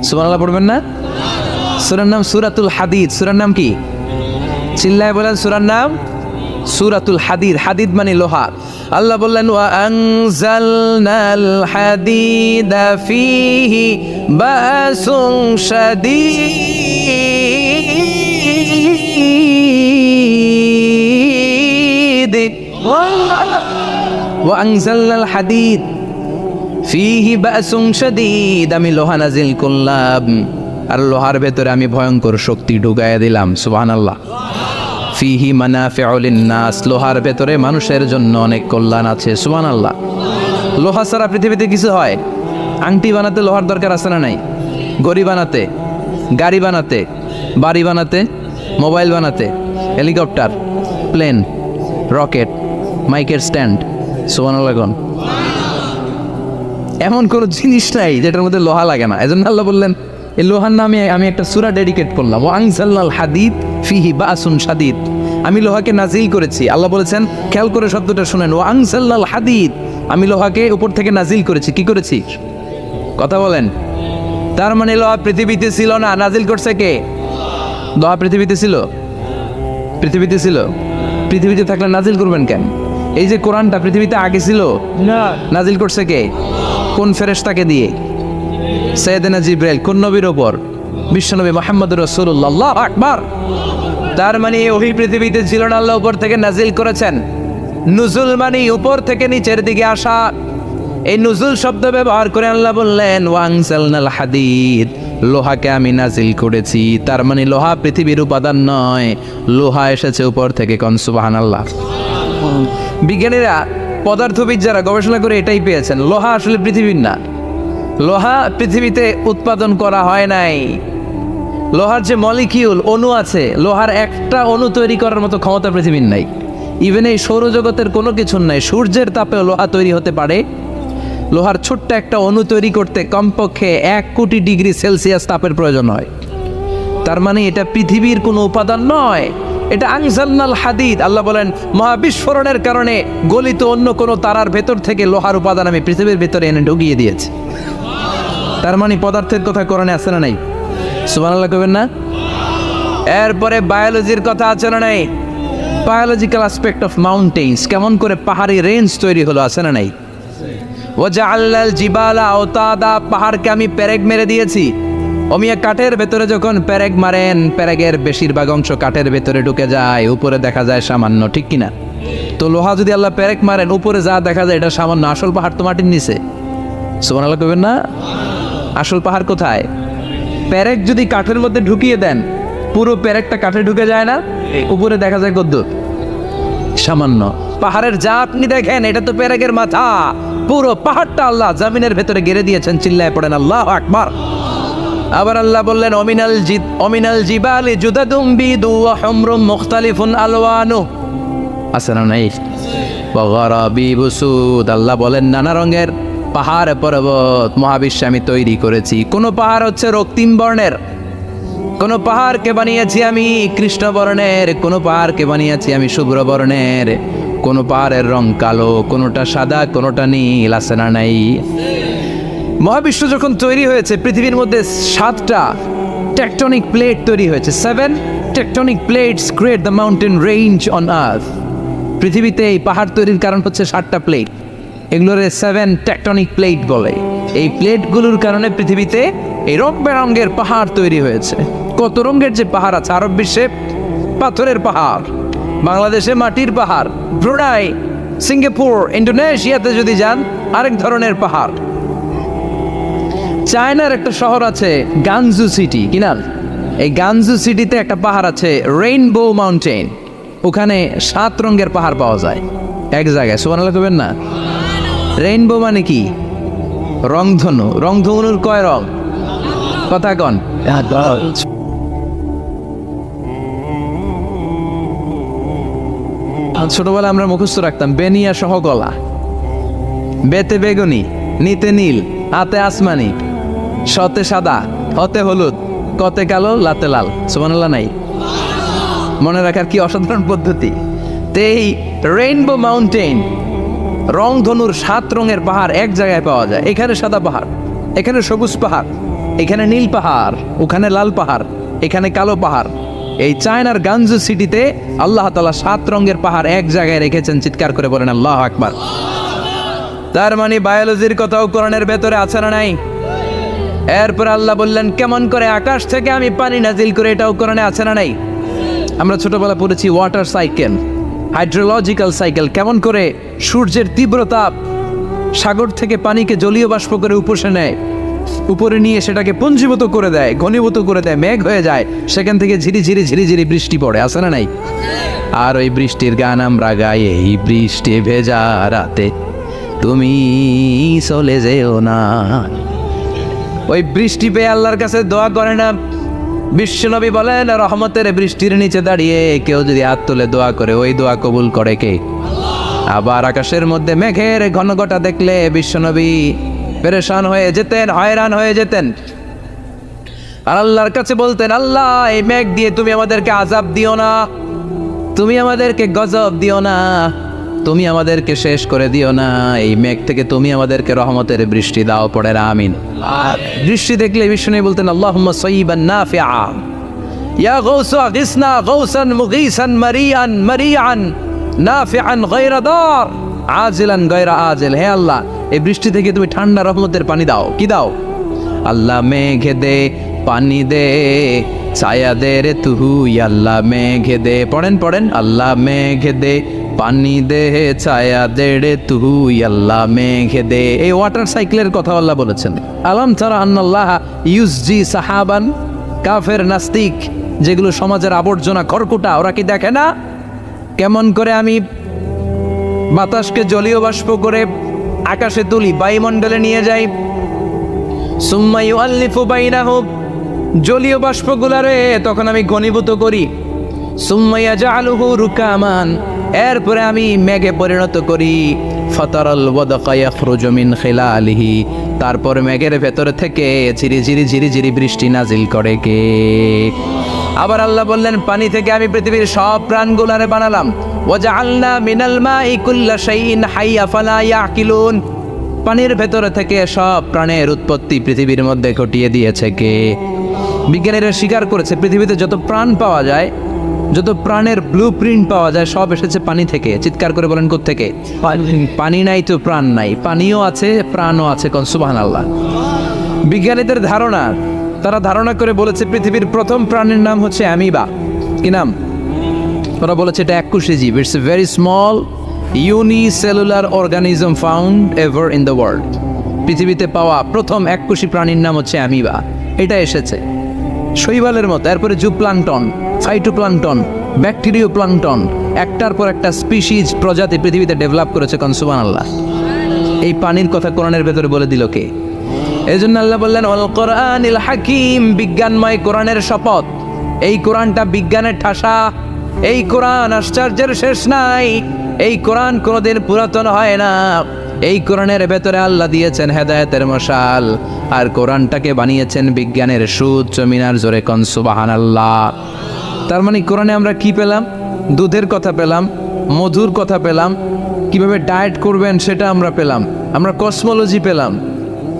Speaker 1: সুবহানাল্লাহ পড়বেন না? সূরার নাম সূরাতুল হাদিদ। সূরার নাম কি? চিল্লায় বলেন, সূরার নাম সূরাতুল হাদিদ, হাদিদ মানে লোহা। আল্লাহ বললেন ওয়া আনজালনাল হাদিদা ফীহি বাসুন শাদীদ ওয়া আনজালনাল হাদিদ ফীহি বাসুন শাদীদ, আমি লোহা নাজিল করলাম আর লোহার ভেতরে আমি ভয়ঙ্কর শক্তি ঢুকাইয়া দিলাম। সুবহানাল্লাহ। ফিহি মানাফিউ লিন্নাস, লোহার ভেতরে মানুষের জন্য অনেক কল্যাণ আছে। সুবহানাল্লাহ। লোহা ছাড়া পৃথিবীতে কিছু হয়? আংটি বানাতে লোহার দরকার আছে না নাই? ঘড়ি বানাতে, গাড়ি বানাতে, বাড়ি বানাতে, মোবাইল বানাতে, হেলিকপ্টার, প্লেন, রকেট, মাইকের স্ট্যান্ড। সুবহানাল্লাহ। এমন কোনো জিনিস নাই যেটার মধ্যে লোহা লাগে না। এজন্য আল্লাহ বললেন এই লোহার নামে আমি একটা সূরা ডেডিকেট করলাম, ওয়া আনজালনাল হাদিদ ফিহি বাসুন শাদীদ, আমি লোহাকে নাজিল করেছি। আল্লাহ বলেছেন, খেয়াল করে শব্দটা শুনেন, ওয়া আনজালনাল হাদিদ, আমি লোহাকে উপর থেকে নাজিল করেছি। কি করেছি? কথা বলেন। তার মানে লোহা পৃথিবীতে ছিল না, নাজিল করছে কে? লোহা পৃথিবীতে ছিল? পৃথিবীতে ছিল। পৃথিবীতে থাকলে নাজিল করবেন কেন? এই যে কোরআনটা পৃথিবীতে আগে ছিল না, নাজিল করছে কে? কোন ফেরেশতাকে দিয়ে? সাইয়েদনা জিবরাইল। কোন নবীর ওপর? বিশ্বনবী মুহাম্মদুর রাসূলুল্লাহ। আল্লাহু আকবার। তার মানে ওহি পৃথিবীতে ছিল না, আল্লাহ উপর থেকে নাজিল করেছেন। নুজুল মানে উপর থেকে নিচের দিকে আসা। এই নুজুল শব্দ ব্যবহার করে আল্লাহ বললেন ওয়া আনজালনাল হাদিদ, লোহাকে আমি নাজিল করেছি। তার মানে লোহা পৃথিবীর উপাদান নয়, লোহা এসেছে উপর থেকে। কোন সুবহানাল্লাহ। বিজ্ঞানীরা, পদার্থবিদ যারা গবেষণা করে এটাই পেয়েছেন, লোহা আসলে পৃথিবীর না। লোহা পৃথিবীতে উৎপাদন করা হয় নাই। লোহার যে মলিকিউল, অণু আছে, লোহার একটা অণু তৈরি করার মতো ক্ষমতা পৃথিবীর নাই। ইভেন এই সৌরজগতের কোনো কিছু নাই। সূর্যের তাপেও লোহা তৈরি হতে পারে। লোহার ছোট্ট একটা অণু তৈরি করতে কমপক্ষে 1 কোটি ডিগ্রি সেলসিয়াস তাপের প্রয়োজন হয়। তার মানে এটা পৃথিবীর কোনো উপাদান নয়, এটা আনজালনাল হাদিদ। আল্লাহ বলেন মহাবিস্ফোরণের কারণে গলিত অন্য কোনো তারার ভেতর থেকে লোহার উপাদান আমি পৃথিবীর ভেতরে এনে ঢুকিয়ে দিয়েছি। তার মানে পদার্থের কথা কোরআনে আছে না নাই? সুবহানাল্লাহ কইবেন না? এরপরে বায়োলজির কথা আছে না নাই? বায়োলজিক্যাল অ্যাসপেক্ট অফ মাউন্টেন্স, কেমন করে পাহাড়ি রেঞ্জ তৈরি হলো, আছে না নাই? ওয়াজআলনাল জিবালা আওতাদা, পাহাড়কে আমি পেরেক মেরে দিয়েছি। অমিয়া কাঠের ভেতরে যখন পেরেক মারেন, পেরেকের বেশিরভাগ অংশ কাঠের ভেতরে ঢুকে যায়, উপরে দেখা যায় সামান্য, ঠিক কিনা? তো লোহা যদি আল্লাহ পেরেক মারেন, উপরে যা দেখা যায় এটা সামান্য, আসল পাহাড় তো মাটির নিচে। সুবহানাল্লাহ কইবেন না? আসল পাহাড় কোথায়? পেরেক যদি কাঠের মধ্যে ঢুকিয়ে দেন, পুরো পেরেকটা কাঠে ঢুকে যায় না, উপরে দেখা যায় কদ্দুর? সামান্য। পাহাড়ের যা আপনি দেখেন এটা তো পেরেকের মাথা, পুরো পাহাড়টা আল্লাহ জমিনের ভেতরে গেড়ে দিয়েছেন। চিল্লায় পড়েন আল্লাহু আকবার। আবার আল্লাহ বললেন অমিনাল জিবালি জুদাদুম বিদু ওয়া হুমরুম মুখতালিফুন আলওয়ানু, আছে না নাই? ওয়া গারাবিবু সুদ, আল্লাহ বলেন নানা রঙের পাহাড় পর্বত মহাবিশ্বে আমি তৈরি করেছি। কোন পাহাড় হচ্ছে রক্তিম বর্ণের, কোন পাহাড়কে বানিয়েছি আমি কৃষ্ণ বর্ণের, কোন পাহাড়কে বানিয়েছি আমি শুভ্র বর্ণের, কোন পাহাড়ের রং কালো, কোনটা সাদা, কোনটা নীল, আছে না নাই? মহাবিশ্ব যখন তৈরি হয়েছে, পৃথিবীর মধ্যে 7টা টেকটনিক প্লেট তৈরি হয়েছে। 7 tectonic plates create the mountain range on earth. পৃথিবীতে এই পাহাড় তৈরির কারণ হচ্ছে 7টা প্লেট। এগুলোরে 7 টেকটনিক প্লেট বলে। এই প্লেটগুলোর কারণে পৃথিবীতে এই রং বেরঙের পাহাড় তৈরি হয়েছে। কত রঙের যে পাহাড় আছে! আরব বিশ্বে পাথরের পাহাড়, বাংলাদেশে মাটির পাহাড়, ব্রুনাই, সিঙ্গাপুর, ইন্দোনেশিয়াতে যদি যান আরেক ধরনের পাহাড়। চায়নার একটা শহর আছে গানজু সিটি, কি নাম? এই গানজু সিটিতে একটা পাহাড় আছে রেইনবো মাউন্টেন। ওখানে 7 রঙের পাহাড় পাওয়া যায় এক জায়গায়। সুবহানাল্লাহ কইবেন না? রেইনবো মানে কি? রংধনু। রংধনুর কয় রং? কথা কন। ছোটবেলায় আমরা মুখস্থ রাখতাম বেনিয়া সহ গলা, বেতে বেগুনি, নিতে নীল, হাতে আসমানি, শতে সাদা, হতে হলুদ, কতে কালো, লাতে লাল। সুবহানাল্লাহ নাই? মনে রাখার কি অসাধারণ পদ্ধতি! এই রেইনবো মাউন্টেন, রংধনুর 7 রঙের পাহাড় এক জায়গায় পাওয়া যায়। এখানে সাদা পাহাড়, এখানে সবুজ পাহাড়, এখানে নীল পাহাড়, ওখানে লাল পাহাড়, এখানে কালো পাহাড়, এই চায়নার গানজু সিটিতে আল্লাহ তাআলা 7 রঙের পাহাড় এক জায়গায় রেখেছেন। চিৎকার করে বলেন আল্লাহু আকবার। তার মানে বায়োলজির কথাও কোরআনের ভেতরে আছে না নাই? এরপর আল্লাহ বললেন কেমন করে আকাশ থেকে আমি পানি নাজিল করে, এটাও কোরআনে আছে না নাই? আমরা ছোটবেলা পড়েছি ওয়াটার সাইকেল, হাইড্রোলজিক্যাল সাইকেল, কেমন করে সূর্যের তীব্রতা সাগর থেকে পানিকে জলীয় বাষ্প করে উপসে নেয়, উপরে নিয়ে সেটাকে পুঞ্জীভূত করে দেয়, ঘনীভূত করে দেয়, মেঘ হয়ে যায়, সেখান থেকে ঝিরিঝিরি ঝিরিঝিরি বৃষ্টি পড়ে, আছে না নাই? আর ওই বৃষ্টির গান আমরা গাই, এই বৃষ্টি ভেজা রাতে তুমি চলে যেও না। ওই বৃষ্টি পেয়ে আল্লাহর কাছে দোয়া করে না? বিশ্বনবী বলেন রহমতের বৃষ্টির নিচে দাঁড়িয়ে কেউ যদি হাত তুলে দোয়া করে, ওই দোয়া কবুল করে কে? আবার আকাশের মধ্যে মেঘের ঘনঘটা দেখলে বিশ্বনবী পেরেশান হয়ে যেতেন, হয়রান হয়ে যেতেন, আর আল্লাহর কাছে বলতেন আল্লাহ এই মেঘ দিয়ে তুমি আমাদেরকে আযাব দিও না, তুমি আমাদেরকে গজব দিও না, তুমি আমাদেরকে শেষ করে দিও না, এই মেঘ থেকে তুমি আমাদেরকে রহমতের বৃষ্টি দাও। পড়ে আমিন। বৃষ্টি দেখলে বিষ্ণু বলতেন আল্লাহুম্মা সাইয়িবান নাফিআ ইয়া গাউসু আগিসনা গাউসান মুগীসান মারিয়ান মারিয়ান নাফিআন গায়রা দার আজিলান গায়রা আজিল। হে আল্লাহ এই বৃষ্টি থেকে তুমি ঠান্ডা রহমতের পানি দাও। কি দাও? আল্লাহ মেঘে দে পানি দে, ছায়া দে রে তুহু, আল্লাহ মেঘে দে, পড়েন পড়েন, আল্লাহ মেঘে দে পানি দে, ছায়া দে রে তুহু, আল্লাহ মেঘে দে। এই ওয়াটার সাইকেলের কথা আল্লাহ বলেছেন। আলাম তারা আন্নাল্লাহ ইউসজি সাহাবান, কাফের নাস্তিক যেগুলো সমাজের আবর্জনা খড়কুটা, ওরা কি দেখে না কেমন করে আমি বাতাসকে জলীয় বাষ্প করে আকাশে তুলি, বায়ুমণ্ডলে নিয়ে যাই, সুম্মা ইউআল্লিফু বাইনাহুম, জলীয় বাষ্পগুলারে তখন আমি ঘনীভূত করি, সুম্মা ইয়াজআলুহু রুকামান, এরপরে আমি মেঘে পরিণত করি, ফাতারাল ওয়াদকা ইয়াখরুজু মিন খিলালিহি, তারপর মেঘের ভেতর থেকে ঝিরিঝিরি ঝিরিঝিরি বৃষ্টি নাজিল করে কে? আবার আল্লাহ বললেন পানি থেকে আমি পৃথিবীর সব প্রাণগুলারে বানালাম, ওয়াজআলনা মিনাল মাই কুল্লা শাইইন হাইয়া ফালা ইয়াকিলুন, পানির ভেতর থেকে সব প্রাণের উৎপত্তি পৃথিবীর মধ্যে ঘটিয়ে দিয়েছে কে? বিজ্ঞানীরা স্বীকার করেছে পৃথিবীতে যত প্রাণ পাওয়া যায়, যত প্রাণের ব্লুপ্রিন্ট পাওয়া যায় সব এসেছে পানি থেকে। চিৎকার করে বলেন কোত্থেকে? পানি নাই তো প্রাণ নাই, পানিও আছে প্রাণও আছে। কোন সুবহানাল্লাহ। বিজ্ঞানীদের ধারণা, তারা ধারণা করে বলেছে পৃথিবীর প্রথম প্রাণীর নাম হচ্ছে অ্যামিবা। কি নাম? ওরা বলেছে এটা এককোষী জীব, it's a very small unicellular organism found ever in the world. পৃথিবীতে পাওয়া প্রথম এককোষী প্রাণীর নাম হচ্ছে অ্যামিবা। এটা এসেছে শৈবালের মতো, এরপরে জুপ্লাঙ্কটন, ফাইটোপ্লাঙ্কটন, ব্যাকটেরিও প্লাঙ্কটন, একটার পর একটা স্পিসিজ প্রজাতি পৃথিবীতে ডেভেলপ করেছে। কোন সুবহানাল্লাহ। এই পানির কথা কোরআনের ভেতরে বলে দিল কে? এই জন্য আল্লাহ বললেন ওয়াল কোরআনিল হাকিম, বিজ্ঞানময় কোরআনের শপথ। এই কোরআনটা বিজ্ঞানের ঠাসা, এই কোরআন আশ্চর্যের শেষ নাই, এই কোরআন কোনোদিন পুরাতন হয় না। এই কোরআনের ভেতরে আল্লাহ দিয়েছেন হেদায়েতের মশাল, আর কোরআনটাকে বানিয়েছেন বিজ্ঞানের সুউচ্চ মিনার। জোরে কোন সুবহানাল্লাহ। তার মানে কোরআনে আমরা কি পেলাম? দুধের কথা পেলাম, মধুর কথা পেলাম, কিভাবে ডায়েট করবেন সেটা আমরা পেলাম, আমরা কসমোলজি পেলাম,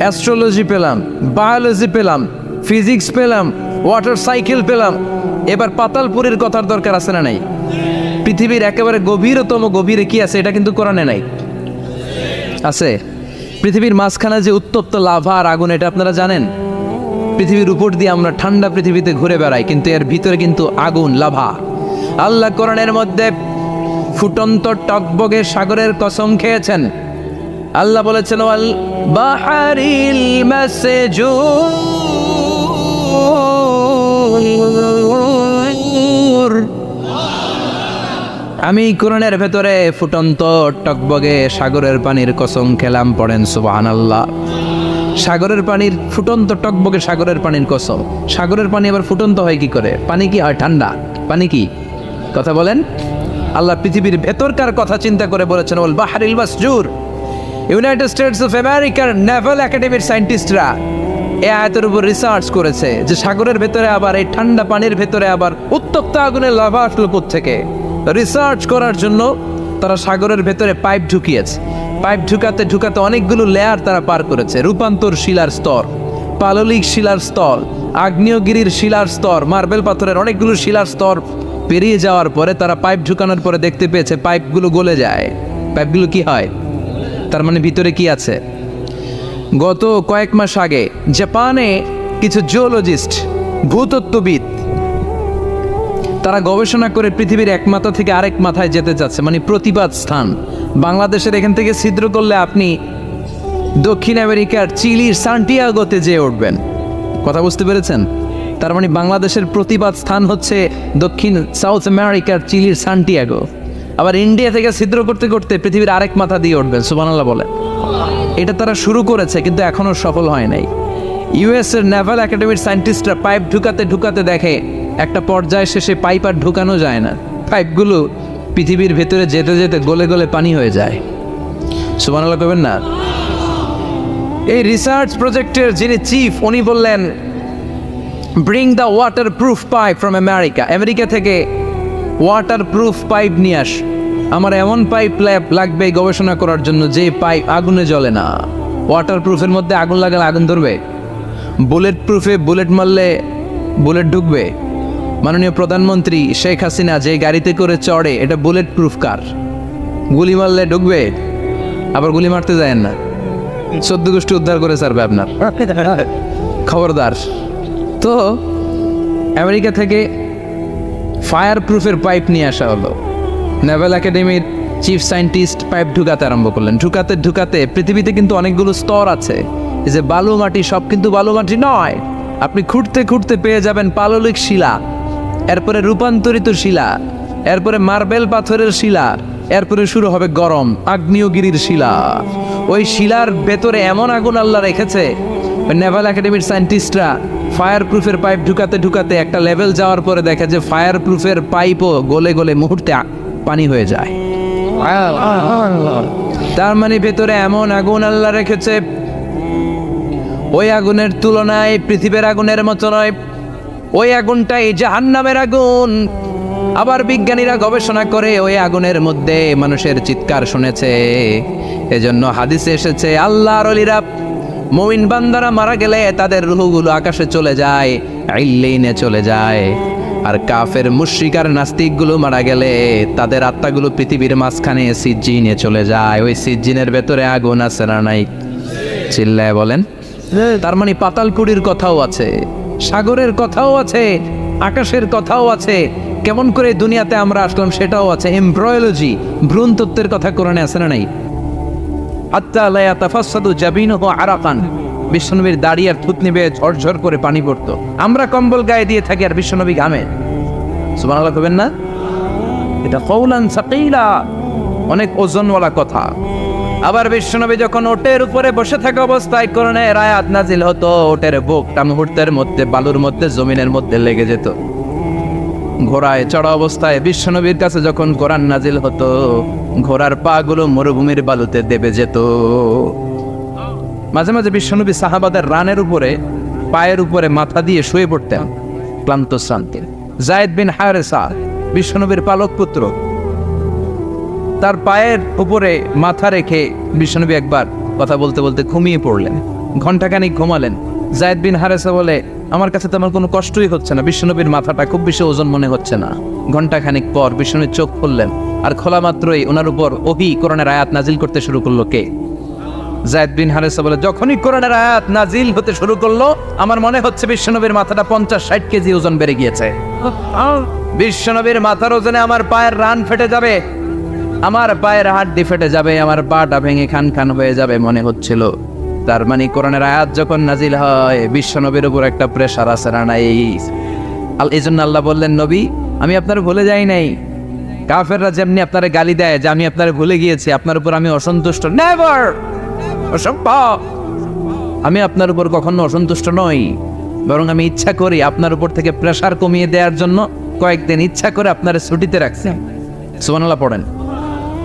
Speaker 1: অ্যাস্ট্রোলজি পেলাম, বায়োলজি পেলাম, ফিজিক্স পেলাম, ওয়াটার সাইকেল পেলাম। এবার পাতালপুরীর কথার দরকার আছে না নাই? পৃথিবীর একেবারে গভীরতম গভীরে কি আছে? এটা কিন্তু কোরআনে নাই। আছে। পৃথিবীর মাঝখানে যে উত্তপ্ত লাভা আর আগুন, এটা আপনারা জানেন? পৃথিবীর উপর দিয়ে আমরা ঠান্ডা পৃথিবীতে ঘুরে বেড়াই, কিন্তু এর ভিতরে কিন্তু আগুন, লাভা। আল্লাহ কোরআনের মধ্যে ফুটন্ত টকবগে সাগরের কসম খেয়েছেন। আল্লাহ বলেছেন ওয়াল বাহারিল মাসজুর, আমি কোরআনের ভেতরে ফুটন্ত টকবগে সাগরের পানির কসম খেলাম। পড়েন সুবহানাল্লাহ। সাগরের পানির ফুটন্ত টকবগে সাগরের পানির কসম। সাগরের পানি আবার ফুটন্ত হয় কি করে? পানি কি হয় ঠান্ডা? পানি কি? কথা বলেন। আল্লাহ পৃথিবীর ভেতরকার কথা চিন্তা করে বলেছেন ওয়াল বাহরিল মাসজুর। ইউনাইটেড স্টেটস অফ আমেরিকার নেভাল একাডেমির সায়েন্টিস্টরা এই আয়াতের উপর রিসার্চ করেছে যে সাগরের ভেতরে আবার এই ঠান্ডা পানির ভেতরে আবার উত্তপ্ত আগুনের লাভা আসলো কোত্থেকে। রিসার্চ করার জন্য তারা সাগরের ভেতরে পাইপ ঢুকিয়েছে। পাইপ ঢুকাতে ঢুকাতে অনেকগুলো লেয়ার তারা পার করেছে। রূপান্তর শিলার স্তর, পাললিক শিলার স্তর, আগ্নেয়গিরির শিলার স্তর, মার্বেল পাথরের অনেকগুলো শিলার স্তর পেরিয়ে যাওয়ার পরে তারা পাইপ ঢুকানোর পরে দেখতে পেয়েছে পাইপগুলো গলে যায়। পাইপগুলো কি হয়? তার মানে ভিতরে কি আছে? গত কয়েক মাস আগে জাপানে কিছু জিওলজিস্ট, ভূতত্ত্ববিদ, তারা গবেষণা করে পৃথিবীর এক মাথা থেকে আরেক মাথায় যেতে চাচ্ছে, মানে প্রতিবাদ স্থান। বাংলাদেশের এখান থেকে ছিদ্র করলে আপনি দক্ষিণ আমেরিকার চিলির সান্টিয়াগোতে যেয়ে উঠবেন। কথা বুঝতে পেরেছেন? তার মানে বাংলাদেশের প্রতিবাদ স্থান হচ্ছে দক্ষিণ সাউথ আমেরিকার চিলির সান্টিয়াগো। আবার ইন্ডিয়া থেকে ছিদ্র করতে করতে পৃথিবীর আরেক মাথা দিয়ে উঠবেন। সুবহানাল্লাহ বলেন। এটা তারা শুরু করেছে, কিন্তু এখনো সফল হয় নাই। ইউএস এর নেভাল একাডেমির সায়েন্টিস্টরা পাইপ ঢুকাতে ঢুকাতে দেখে একটা পর্যায়ে শেষে পাইপ আর ঢুকানো যায় না, পাইপগুলো পৃথিবীর ভেতরে যেতে যেতে গলে গলে পানি হয়ে যায়। সুবহানাল্লাহ কইবেন না? এই রিসার্চ প্রজেক্টের যিনি চিফ, উনি বললেন, bring the water proof pipe from America. America থেকে ওয়াটার প্রুফ পাইপ নিয়ে আস। আমার এমন পাইপ লাগবে গবেষণা করার জন্য যে পাইপ আগুনে জ্বলে না। ওয়াটার প্রুফের মধ্যে আগুন লাগালে আগুন ধরবে? বুলেট প্রুফে বুলেট মারলে বুলেট ঢুকবে? মাননীয় প্রধানমন্ত্রী শেখ হাসিনা যে গাড়িতে করে চড়ে, এটা বুলেট প্রুফ কার? গুলি মারলে ঢুকবে? আবার গুলি মারতে যায় না, 14 গোষ্ঠী উদ্ধার করে ছাড়বে আপনার, খবরদার। তো আমেরিকা থেকে ফায়ার প্রুফের পাইপ নিয়ে আসা হলো। নেভাল একাডেমির চিফ সায়েন্টিস্ট পাইপ ঢুকাতে আরম্ভ করলেন। ঢুকাতে ঢুকাতে পৃথিবীতে কিন্তু অনেকগুলো স্তর আছে। এই যে বালু মাটি, সব কিন্তু বালু মাটি নয়। আপনি খুঁড়তে খুঁড়তে পেয়ে যাবেন পাললিক শিলা, এরপরে রূপান্তরিত শিলা, এরপরে মার্বেল পাথরের শিলা, এরপরে শুরু হবে গরম আগ্নেয়গিরির শিলা। ওই শিলার ভেতরে এমন আগুন আল্লাহ রেখেছে, নেভাল একাডেমির সায়েন্টিস্টরা ফায়ার প্রুফের পাইপ ঢুকাতে ঢুকাতে একটা লেভেল যাওয়ার পরে দেখে যে ফায়ার প্রুফের পাইপও গলে গলে মুহূর্তে পানি হয়ে যায়। তার মানে ভেতরে এমন আগুন আল্লাহ রেখেছে, ওই আগুনের তুলনায় পৃথিবীর আগুনের মতো নয়। ওই আগুনটাই জাহান্নামের আগুন। আবার বিজ্ঞানীরা গবেষণা করে ওই আগুনের মধ্যে মানুষের চিৎকার শুনেছে। এজন্য হাদিসে এসেছে, আল্লাহর ওলিরা, মুমিন বান্দারা মারা গেলে তাদের রূহগুলো আকাশে চলে যায়, ইল্লিনে চলে যায়। আর কাফের মুশরিক আর নাস্তিকগুলো মারা গেলে তাদের আত্মাগুলো পৃথিবীর মাঝখানে সিজ্জিনে চলে যায়। ওই সিজ্জিনের ভেতরে আগুন আছে না নাই? চিল্লায় বলেন। তার মানে পাতালপুরীর কথাও আছে, সাগরের কথাও আছে, আকাশের কথাও আছে। কেমন করে দুনিয়াতে আমরা আসলাম সেটাও আছে। এমব্রয়োলজি, ভ্রূণ তত্ত্বের কথা কোরআনে আছে না নাই? হাত্তা লা ইয়াতাফাসসাদু জাবিনুহু আরাকান, বিশ্বনবীর দাড়ি আর থুতনি বেয়ে ঝরঝর করে পানি পড়তো। আমরা কম্বল গায়ে দিয়ে থাকি আর বিশ্বনবী ঘামে। সুবহানাল্লাহ কইবেন না? এটা কওলান সাকিলা, অনেক ওজনওয়ালা কথা। আবার বিশ্বনবী যখন ওটের উপরে বসে থাকা অবস্থায় কোরআনের আয়াত নাজিল হতো, ওটের বুকটা মুহূর্তের মধ্যে বালুর মধ্যে, জমিনের মধ্যে লেগে যেত। ঘোড়ায় চড়া অবস্থায় বিশ্বনবীর কাছে যখন কোরআন নাজিল হতো, ঘোড়ার পা গুলো মরুভূমির বালুতে দেবে যেত। মাঝে মাঝে বিশ্বনবী সাহাবাদের রানের উপরে, পায়ের উপরে মাথা দিয়ে শুয়ে পড়তেন ক্লান্ত শ্রান্তি। যায়েদ বিন হারেসা, বিশ্বনবীর পালক পুত্র, তার পায়ের উপরে মাথা রেখে বিশ্বনবী একবার কথা বলতে বলতে ঘুমিয়ে পড়লেন। ঘন্টাখানিক ঘুমালেন। যায়েদ বিন হারেসা বলে, আমার কাছে তো আমার কোনো কষ্টই হচ্ছে না, বিশ্বনবীর মাথাটা খুব বেশি ওজন মনে হচ্ছে না। ঘন্টাখানিক পর বিশ্বনবীর চোখ খুললেন, আর খোলা মাত্রই ওনার উপর ওহী কোরআনের আয়াত নাজিল করতে শুরু করলো। কে? যায়েদ বিন হারেসা বলে, যখনই কোরআনের আয়াত নাজিল হতে শুরু করলো, আমার মনে হচ্ছে বিশ্বনবীর মাথাটা 50-60 কেজি ওজন বেড়ে গিয়েছে। বিশ্বনবীর মাথার ওজনে আমার পায়ের রান ফেটে যাবে, আমার পায়ের হাড্ডি ফেটে যাবে, আমার পাটা ভেঙে খান খান হয়ে যাবে মনে হচ্ছিল। তার মানে কোরআনের আয়াত যখন নাজিল হয়, বিশ্বনবীর উপর একটা প্রেশার আছে না নাই? এই জন্য আল্লাহ বললেন, নবী আমি আপনার ভুলে যাই নাই। কাফেররা যেমনি আপনারে গালি দেয় যে আমি আপনারে ভুলে গিয়েছি, আপনার উপর আমি অসন্তুষ্ট, নেভার, অসম্ভব। আমি আপনার উপর কখনো অসন্তুষ্ট নই, বরং আমি ইচ্ছা করি আপনার উপর থেকে প্রেশার কমিয়ে দেওয়ার জন্য কয়েকদিন ইচ্ছা করে আপনার ছুটিতে রাখছি। সুবহানাল্লাহ পড়েন,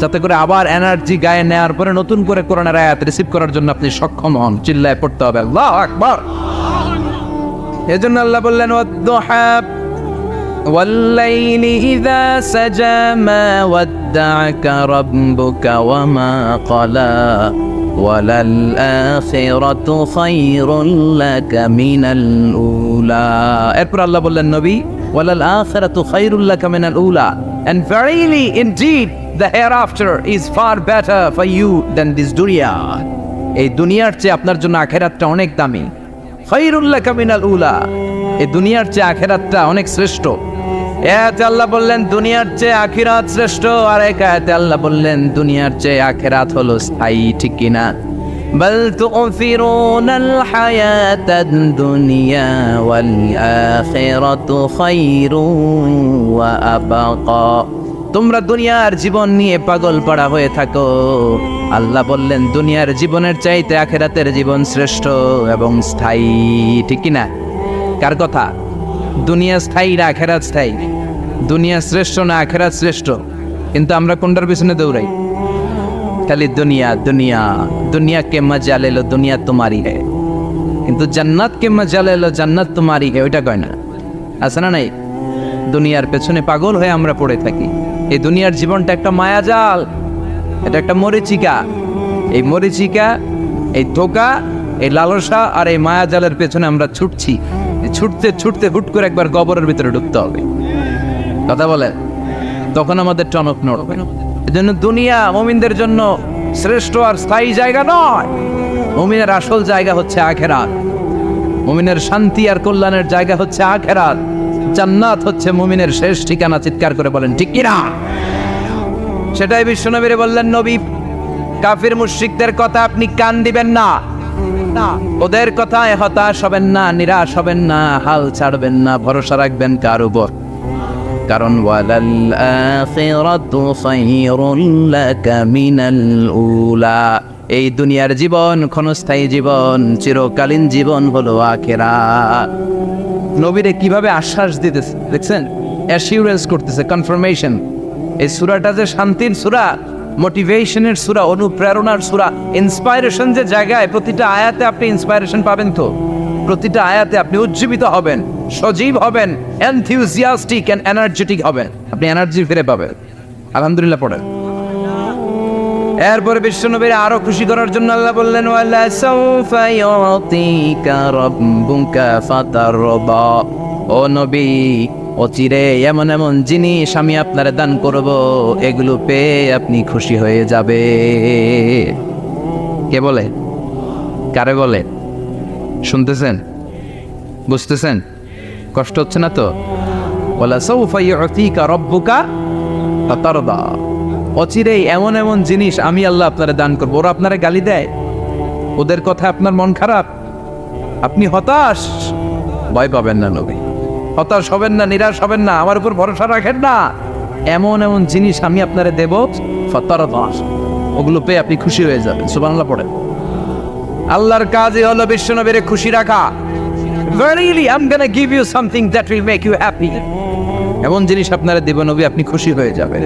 Speaker 1: যাতে করে আবার এনার্জি গায়ে নেওয়ার পরে নতুন করে কোরআনের আয়াত রিসিভ করার জন্য আপনি সক্ষম হন। চিল্লায় পড়তে হবে আল্লাহু আকবার। এজন্য আল্লাহ বললেন, ওয়াদ-দুহা ওয়াল-লাইলি ইযা সাজা মা ওয়াদ্দা'আকা রাব্বুকা ওয়া মা ক্বালা। ওয়ালাল আখিরাতু খায়রুল লাকা মিনাল উলা। এরপর আল্লাহ বললেন নবী ওয়ালাল আখিরাতু খায়রুল লাকা মিনাল উলা, and verily indeed the hereafter is far better for you than this dunya. এই দুনিয়ার চেয়ে আপনার জন্য আখিরাতটা অনেক দামি। খায়রুল লাকা মিনাল উলা, এই দুনিয়ার চেয়ে আখিরাতটা অনেক শ্রেষ্ঠ। এতে আল্লাহ বললেন দুনিয়ার চেয়ে আখিরাত শ্রেষ্ঠ, আর এক আয়াতে আল্লাহ বললেন দুনিয়ার চেয়ে আখিরাত হলো স্থায়ী, ঠিক কিনা? বাল তু'থিরুনাল হায়াতাদ দুনিয়া ওয়াল আখিরাতু খায়রুন ওয়া আবকা। তোমরা দুনিয়ার জীবন নিয়ে পাগল পাড়া হয়ে থাকো, আল্লাহ বললেন দুনিয়ার জীবনের চাইতে আখিরাতের জীবন শ্রেষ্ঠ এবং স্থায়ী, ঠিক কিনা? কার কথা? দুনিয়া স্থায়ী না আখিরাত স্থায়ী? দুনিয়া শ্রেষ্ঠ না আখিরাত শ্রেষ্ঠ? কিন্তু আমরা কোনটার পিছনে দৌড়াই? খালি দুনিয়া দুনিয়া। দুনিয়া কে মজা লে লো দুনিয়া তোমারি হে, কিন্তু জান্নাত কে মজা লে লো জান্নাত তোমারি হে, ওইটা কয় না? আছে না নাই? দুনিয়ার পেছনে পাগল হয়ে আমরা পড়ে থাকি। এই দুনিয়ার জীবনটা একটা মায়াজাল, এটা একটা মরিচিকা। এই মরিচিকা, এই ধোঁকা, এই লালসা আর এই মায়াজালের পেছনে আমরা ছুটছি। ছুটতে ছুটতে হুট করে একবার কবরের ভিতরে ঢুকতে হবে, কথা বলে, তখন আমাদের টনক নড়বে। এজন্য দুনিয়া মুমিনদের জন্য শ্রেষ্ঠ আর স্থায়ী জায়গা নয়। মুমিনের আসল জায়গা হচ্ছে আখিরাত। মুমিনের শান্তি আর কল্যাণের জায়গা হচ্ছে আখিরাত। জান্নাত হচ্ছে মুমিনের শেষ ঠিকানা। চিৎকার করে বলেন ঠিক কিনা? সেটাই বিশ্বনবীরে বললেন নবী, কাফির মুশরিকদের কথা আপনি কান দিবেন না, ওদের কথায় হতাশ হবেন না, নিরাশ হবেন না, হাল ছাড়বেন না, ভরসা রাখবেন কার উপর? কারণ ওয়ালাল আখিরাতু খায়রুল লাকা মিনাল উলা, এই দুনিয়ার জীবন ক্ষণস্থায়ী জীবন, চিরকালীন জীবন হলো আখিরাত। নবীরে কিভাবে আশ্বাস দিতেছে দেখছেন, অ্যাসিউরেন্স করতেছে, কনফার্মেশন। এই সূরাটা যে শান্তির সূরা, মোটিভেশনের সূরা, অনুপ্রেরণার সূরা, ইন্সপাইরেশন যে জায়গায়, প্রতিটা আয়াতে আপনি ইন্সপাইরেশন পাবেন। তো প্রতিটা আয়াতে আপনি উজ্জীবিত হবেন, সজীব হবেন, এনথিউজিয়াস্টিক এন্ড এনার্জেটিক হবেন, আপনি এনার্জি ফিরে পাবেন। আলহামদুলিল্লাহ পড়েন। এরপরে বিশ্বনবীর আরো খুশি করার জন্য আল্লাহ বললেন ওয়ালা সাউফা ইউতিকা রাব্বুকা ফাতারদা। ও নবী, অচিরে এমন এমন জিনিস আমি আপনারে দান করব, এগুলো পেয়ে আপনি খুশি হয়ে যাবে। কে বলে? কারে বলে? শুনতেছেন? বুঝতেছেন? কষ্ট হচ্ছে না তো? ওয়ালা সাউফা ইউতিকা রাব্বুকা ফাতারদা, অচিরেই এমন এমন জিনিস আমি আল্লাহ আপনারে দান করবো। ওরা আপনারে গালি দেয়, ওদের কথা আপনার মন খারাপ, আপনি হতাশ, ভয় পাবেন না নবী, হতাশ হবেন না, নিরাশ হবেন না, আমার উপর ভরসা রাখেন না। এমন এমন জিনিস আমি আপনারে দেব, ফাতারদা, ওগুলো পেয়ে আপনি খুশি হয়ে যাবেন। সুবহানাল্লাহ পড়েন। আল্লাহর কাজই হলো বিশ্বনবীরে খুশি রাখা। Verily I'm gonna give you something that will make you happy. এমন জিনিস আপনারা দেব নবী, আপনি খুশি হয়ে যাবেন।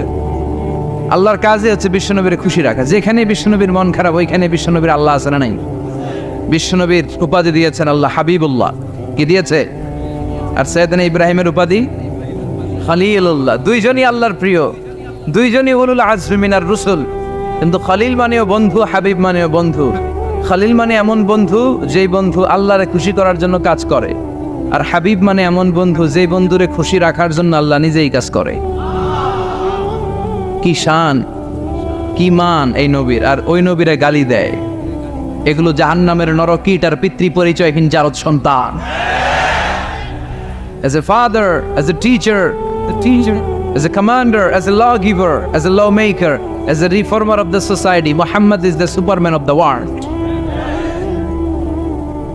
Speaker 1: আল্লাহর কাজে হচ্ছে বিশ্বনবীর খুশি রাখা। যেখানে বিশ্বনবীর মন খারাপ, ওইখানে বিশ্বনবীর আল্লাহ আছে না নাই? বিশ্বনবীর উপাধি দিয়েছেন আল্লাহ হাবিবুল্লাহ, কি দিয়েছে? আর সাইয়েদনা ইব্রাহিমের উপাধি খলিলুল্লাহ। দুইজনই আল্লাহর প্রিয়, দুইজনই উলুল আজমি মিনার রুসুল। কিন্তু খলিল মানেও বন্ধু, হাবিব মানেও বন্ধু। খলিল মানে এমন বন্ধু যেই বন্ধু আল্লাহরে খুশি করার জন্য কাজ করে, আর হাবিব মানে এমন বন্ধু যেই বন্ধুরে খুশি রাখার জন্য আল্লাহ নিজেই কাজ করে। কি শান, কি মান এই নবীর, আর ওই নবীরে গালি দেয়। এগুলো জাহান্নামের নরকীট আর পিতৃ পরিচয়হীন জারদ সন্তান। As a father, as a teacher, as a commander, as a lawgiver, as a lawmaker, as a reformer of the society, Muhammad is the Superman of the world.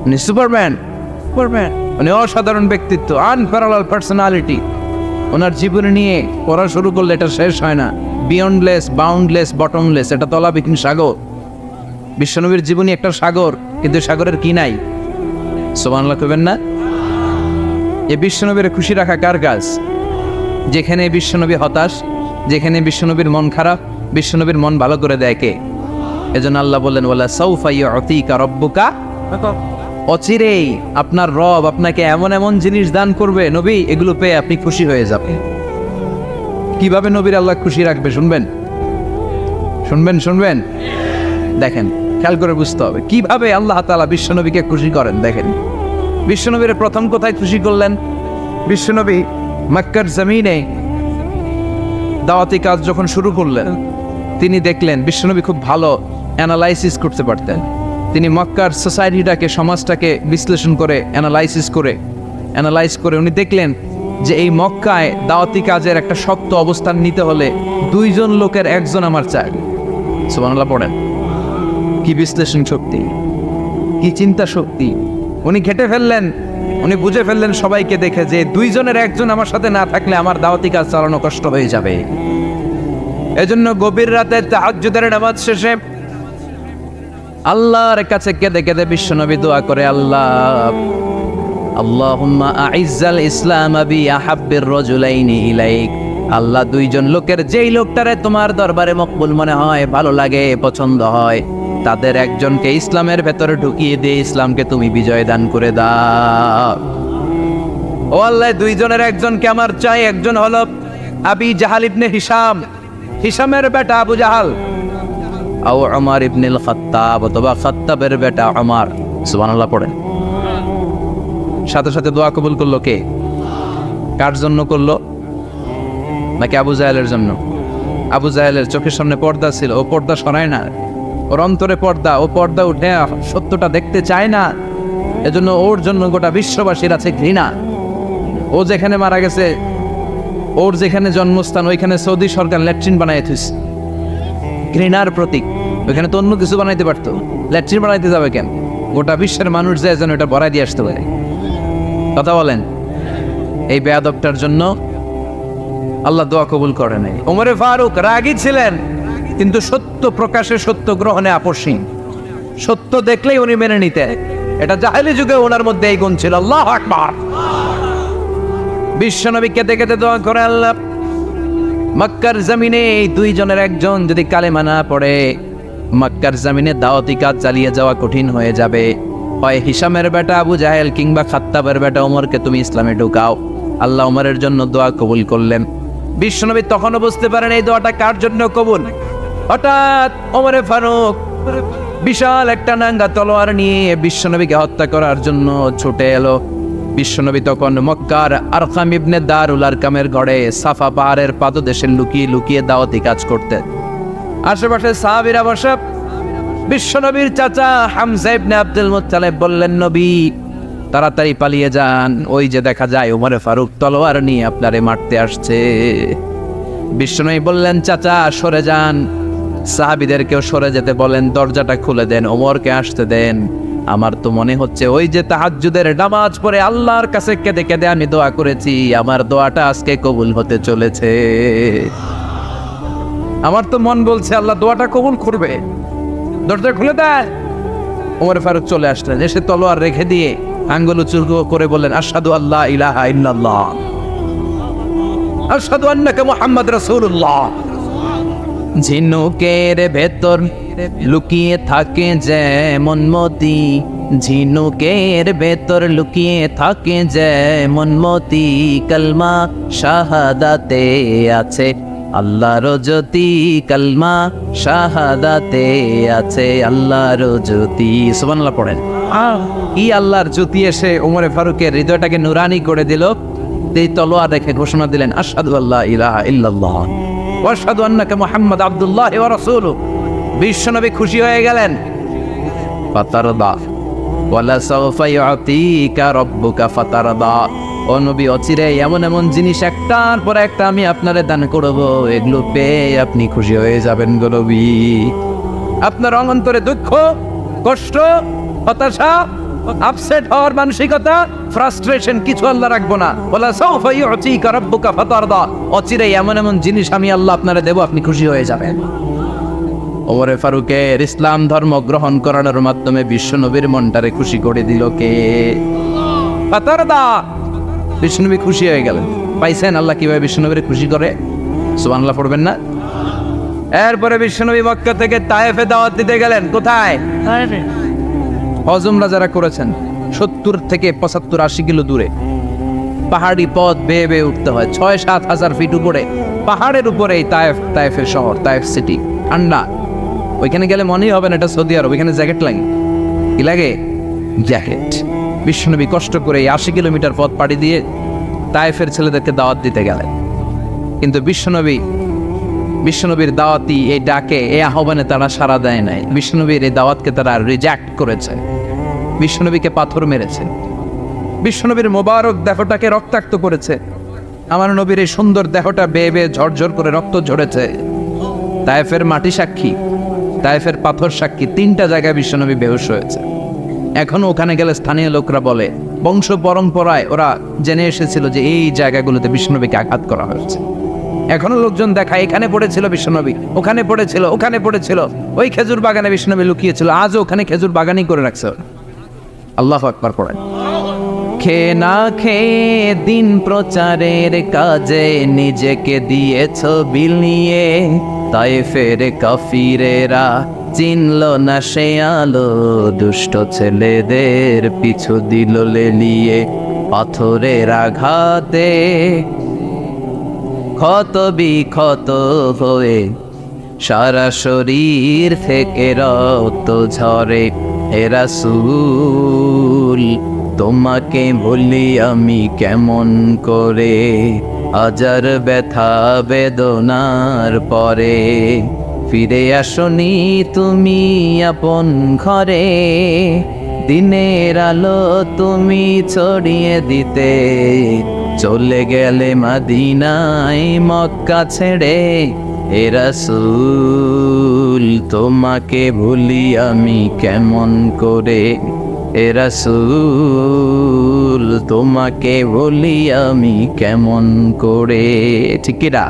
Speaker 1: উনি সুপারম্যান, উনি অসাধারণ ব্যক্তিত্ব, আনপ্যারালালড পার্সোনালিটি। ওনার জীবনী নিয়ে পড়া শুরু করলে এটা শেষ হয় না। বিয়ন্ডলেস, বাউন্ডলেস, বটমলেস, এটা তলাবিহীন সাগর। বিশ্বনবীর জীবনী একটা সাগর, কিন্তু সাগরের কি নাই? সুবহানাল্লাহ কইবেন না? এই বিশ্বনবীর খুশি রাখা কার কাজ? যেখানে বিশ্বনবী হতাশ, যেখানে বিশ্বনবীর মন খারাপ, বিশ্বনবীর মন ভালো করে দেয় কে? এজন্য আল্লাহ বললেন ওয়ালা সাউফা ইউতিকা রাব্বুকা, অচিরেই আপনার রব আপনাকে এমন এমন জিনিস দান করবে নবী, এগুলো পেয়ে আপনি খুশি হয়ে যাবেন। কিভাবে নবীর আল্লাহ খুশি রাখবে শুনবেন? শুনবেন? দেখেন, খেয়াল করে বুঝতে হবে কিভাবে আল্লাহ তাআলা বিশ্বনবীকে খুশি করেন। দেখেন, বিশ্বনবীর প্রথম কোথায় খুশি করলেন? বিশ্বনবী মক্কার জমিনে দাওয়াতি কাজ যখন শুরু করলেন, তিনি দেখলেন বিশ্বনবী খুব ভালো অ্যানালাইসিস করতে পারতেন। তিনি মক্কার সোসাইটিটাকে, সমাজটাকে বিশ্লেষণ করে অ্যানালাইজ করে উনি দেখলেন যে এই মক্কায় দাওয়াতি কাজের একটা শক্ত অবস্থান নিতে হলে 2 লোকের একজন আমার চাই। সুবহানাল্লাহ পড়েন। কি বিশ্লেষণ শক্তি, কি চিন্তা শক্তি! উনি ঘেটে ফেললেন, উনি বুঝে ফেললেন সবাইকে দেখে যে 2 একজন আমার সাথে না থাকলে আমার দাওয়াতি কাজ চালানো কষ্ট হয়ে যাবে। এজন্য গভীর রাতে তাহাজ্জুদের নামাজ শেষে আল্লাহর কাছে কেঁদে কেঁদে বিশ্বনবী দোয়া করে, আল্লাহুম্মা আইজ্জাল ইসলাম বি আহাব্বির রাজুলাইনি ইলাইক। আল্লাহ 2 লোকের, যেই লোকটারে তোমার দরবারে মকবুল মনে হয়, ভালো লাগে, পছন্দ হয়, তাদের একজনকে ইসলামের ভেতরে ঢুকিয়ে দিয়ে ইসলামকে তুমি বিজয় দান করে দাও। ও আল্লাহ, 2 একজনকে আমার চাই। একজন হলো আবি জাহাল ইবনে হিশাম, হিশামের বেটা আবু জাহাল, আও উমর ইবনুল খাত্তাব, অথবা খাত্তাবের বেটা উমর। সুবহানাল্লাহ পড়েন। সাথে সাথে দোয়া কবুল করলো কে? কার জন্য করলো? নাকি আবু জাহেলের জন্য? আবু জাহেলের চোখের সামনে পর্দা ছিল, ও পর্দা সরায় না। ওর অন্তরে পর্দা, ও পর্দা উঠে সত্যটা দেখতে চায় না। এজন্য ওর জন্য গোটা বিশ্ববাসীর আছে ঘৃণা। ও যেখানে মারা গেছে, ওর যেখানে জন্মস্থান, ওইখানে সৌদি সরকার ল্যাট্রিন বানাই থুইছে, ঘৃণার প্রতীক। ওইখানে তো অন্য কিছু বানাইতে পারতো, ল্যাট্রিন বানাইতে যাবে কেন? গোটা বিশ্বের মানুষ যায় যেন এটা ভরাই দিয়ে আসতে পারে। কথা বলেন। এই বেয়াদবটার জন্য আল্লাহ দোয়া কবুল করে নাই। ওমরে ফারুক রাগী ছিলেন, কিন্তু সত্য প্রকাশে, সত্য গ্রহণে আপোষহীন। সত্য দেখলেই উনি মেনে নিতেন। এটা জাহেলি যুগে ওনার মধ্যে এই গুণ ছিল। আল্লাহু আকবার। বিশ্বনবী কেঁদে কেঁদে দোয়া করে, আল্লাহ, মক্কার জমিনে এই 2 একজন যদি কালেমা না পড়ে, মক্কার জমিনে দাওয়াতি কাজ চালিয়ে যাওয়া কঠিন হয়ে যাবে। হয় হিশামের বেটা আবু জাহেল কিংবা খাত্তাবের বেটা ওমরকে তুমি ইসলামে ঢুকাও। আল্লাহ ওমরের জন্য দোয়া কবুল করলেন। বিশ্বনবী তখনও বুঝতে পারেন এই দোয়াটা কার জন্য কবুল। হঠাৎ ওমরে ফারুক বিশাল একটা নাঙ্গা তলোয়ার নিয়ে বিশ্বনবীকে হত্যা করার জন্য ছুটে এলো। বিশ্বনবী তখন মক্কার আরকাম ইবনে দারুল আরকামের ঘরে সাফা পাহাড়ের পাদদেশে লুকিয়ে লুকিয়ে দাওয়াতি কাজ করতেন। আশেপাশে সাহাবীরা বসা। বিশ্বনবীর চাচা হামজা ইবনে আব্দুল মুত্তালিব বললেন, নবী তাড়াতাড়ি পালিয়ে যান, ওই যে দেখা যায় ওমরে ফারুক তলোয়ার নিয়ে আপনারে মারতে আসছে। বিশ্বনবী বললেন, চাচা সরে যান, সাহাবীদেরকেও সরে যেতে বলেন, দরজাটা খুলে দেন, ওমরকে আসতে দেন। আমার তো মনে হচ্ছে ওই যে তাহাজ্জুদের নামাজ পড়ে আল্লাহর কাছে কেঁদে কেঁদে আমি দোয়া করেছি, আমার দোয়াটা আজকে কবুল হতে চলেছে। আমার তো মন বলছে আল্লাহ দোয়াটা কবুল করবে। দরজা খুলে দেয়। ওমর ফারুক চলে আসলেন, এসে তলোয়ার রেখে দিয়ে আঙ্গুল উঁচু করে বললেন, আশহাদু আল্লা ইলাহা ইল্লাল্লাহ, আশহাদু আন্নাকা মুহাম্মাদ রাসূলুল্লাহ। ঝিনুকের ভেতর লুকিয়ে থাকে যেমন মতি, ঝিনুকের ভেতর লুকিয়ে থাকে যেমন মতি, কালমা শাহাদাতে আছে আল্লাহর জ্যোতি, কালমা শাহাদাতে আছে আল্লাহর জ্যোতি। সুবহানাল্লাহ পড়েন। এই আল্লাহর জ্যোতি এসে ওমরে ফারুকের হৃদয়টাকে নুরানি করে দিল। এই তলোয়ার রেখে ঘোষণা দিলেন, আশহাদু আল্লা ইলাহা ইল্লাল্লাহ ওয়া আশহাদু আন্নাকা মুহাম্মাদ আবদুল্লাহ ওয়া রাসূলুহু। বিশ্বনবী খুশি হয়ে গেলেন। ফাতারদা ওয়ালা সাওফা ইউতিকা রাব্বুকা ফাতারদা। ও নবী, অচিরে এমন এমন জিনিস একটার পর একটা আমি আপনারে দান করব, এগুলো পেয়ে আপনি খুশি হয়ে যাবেন গো নবী। আপনার অন্তরে দুঃখ, কষ্ট, হতাশা, আপসেট হওয়ার মানসিকতা, ফ্রাস্ট্রেশন কিছু আল্লাহ রাখবো না। ওয়ালা সাওফা ইউতিকা রাব্বুকা ফাতারদা। অচিরে এমন এমন জিনিস আমি আল্লাহ আপনারে দেব, আপনি খুশি হয়ে যাবেন। ওমরে ফারুকের ইসলাম ধর্ম গ্রহণ করানোর মাধ্যমে বিশ্বনবীর মনটারে খুশি করে দিল কে? ফাতারদা। বিশ্বনবী খুশি হয়ে গেলেন। পাইছেন আল্লাহ কিভাবে বিশ্বনবীরে খুশি করে? সুবহানাল্লাহ পড়বেন না? এরপরে বিশ্বনবী মক্কা থেকে তায়েফে দাওয়াত দিতে গেলেন। কোথায়? তায়েফে। হজ উমরা যারা করেছেন 70 থেকে 75 80 কিলো দূরে পাহাড়ি পথ বেয়ে বেয়ে উঠতে হয়। 6-7 হাজার ফিট উপরে পাহাড়ের উপরে এই তায়েফের শহর, তায়েফ সিটি। ঠান্ডা, ওইখানে গেলে মনেই হবে না এটা সৌদি আরব, ওইখানে জ্যাকেট লাগে। কি লাগে? জ্যাকেট। বিশ্বনবী কষ্ট করে 80 কিলোমিটার পথ পাড়ি দিয়ে তায়েফের ছেলেদেরকে দাওয়াত দিতে গেলেন, কিন্তু বিশ্বনবীর দাওয়াতি এই ডাকে, এই আহ্বানে তারা সাড়া দেয় নাই। বিশ্বনবীর এই দাওয়াতকে তারা রিজেক্ট করেছে, বিশ্বনবীকে পাথর মেরেছে, বিশ্বনবীর মোবারক দেহটাকে রক্তাক্ত করেছে। আমার নবীর এই সুন্দর দেহটা বেয়ে বেয়ে ঝরঝর করে রক্ত ঝরেছে। তায়েফের মাটি সাক্ষী, তায়েফের পাথর সাক্ষী, 3টা জায়গায় বিশ্বনবী বেহুশ হয়েছে। এখনো ওখানে গেলে স্থানীয় লোকরা বলে, বংশ পরম্পরায় ওরা জেনে এসেছিল যে এই জায়গাগুলোতে বিশ্বনবীকে আঘাত করা হয়েছে। এখনো লোকজন দেখায় এখানে পড়েছিল বিশ্বনবী, ওখানে পড়েছিল, ওখানে পড়েছিল, ওই খেজুর বাগানে বিশ্বনবী লুকিয়েছিল, আজও ওখানে খেজুর বাগানই করে রাখছে। আল্লাহু আকবার পড়েন। খেয়ে না খেয়ে দিন প্রচারের কাজে নিজেকে দিয়েছ বিলিয়ে, তায়েফের কাফিরেরা চিনল না সে আলো, দুষ্ট ছেলেদের পিছু দিল লেলিয়ে, পাথরের আঘাতে ক্ষত বিক্ষত হয়ে সারা শরীর থেকে রক্ত ঝরে। হে রাসূল তোমাকে ভুলি আমি কেমন করে, হাজার ব্যথা বেদনার পরে ফিরে আসনি তুমি আপন ঘরে, দিনের আলো তুমি ছড়িয়ে দিতে চলে গেলে মদিনায় মক্কা ছেড়ে। হে রাসূল তোমাকে ভুলি আমি কেমন করে, হে রাসূল তোমাকে ভুলি আমি কেমন করে। ঠিক কি না?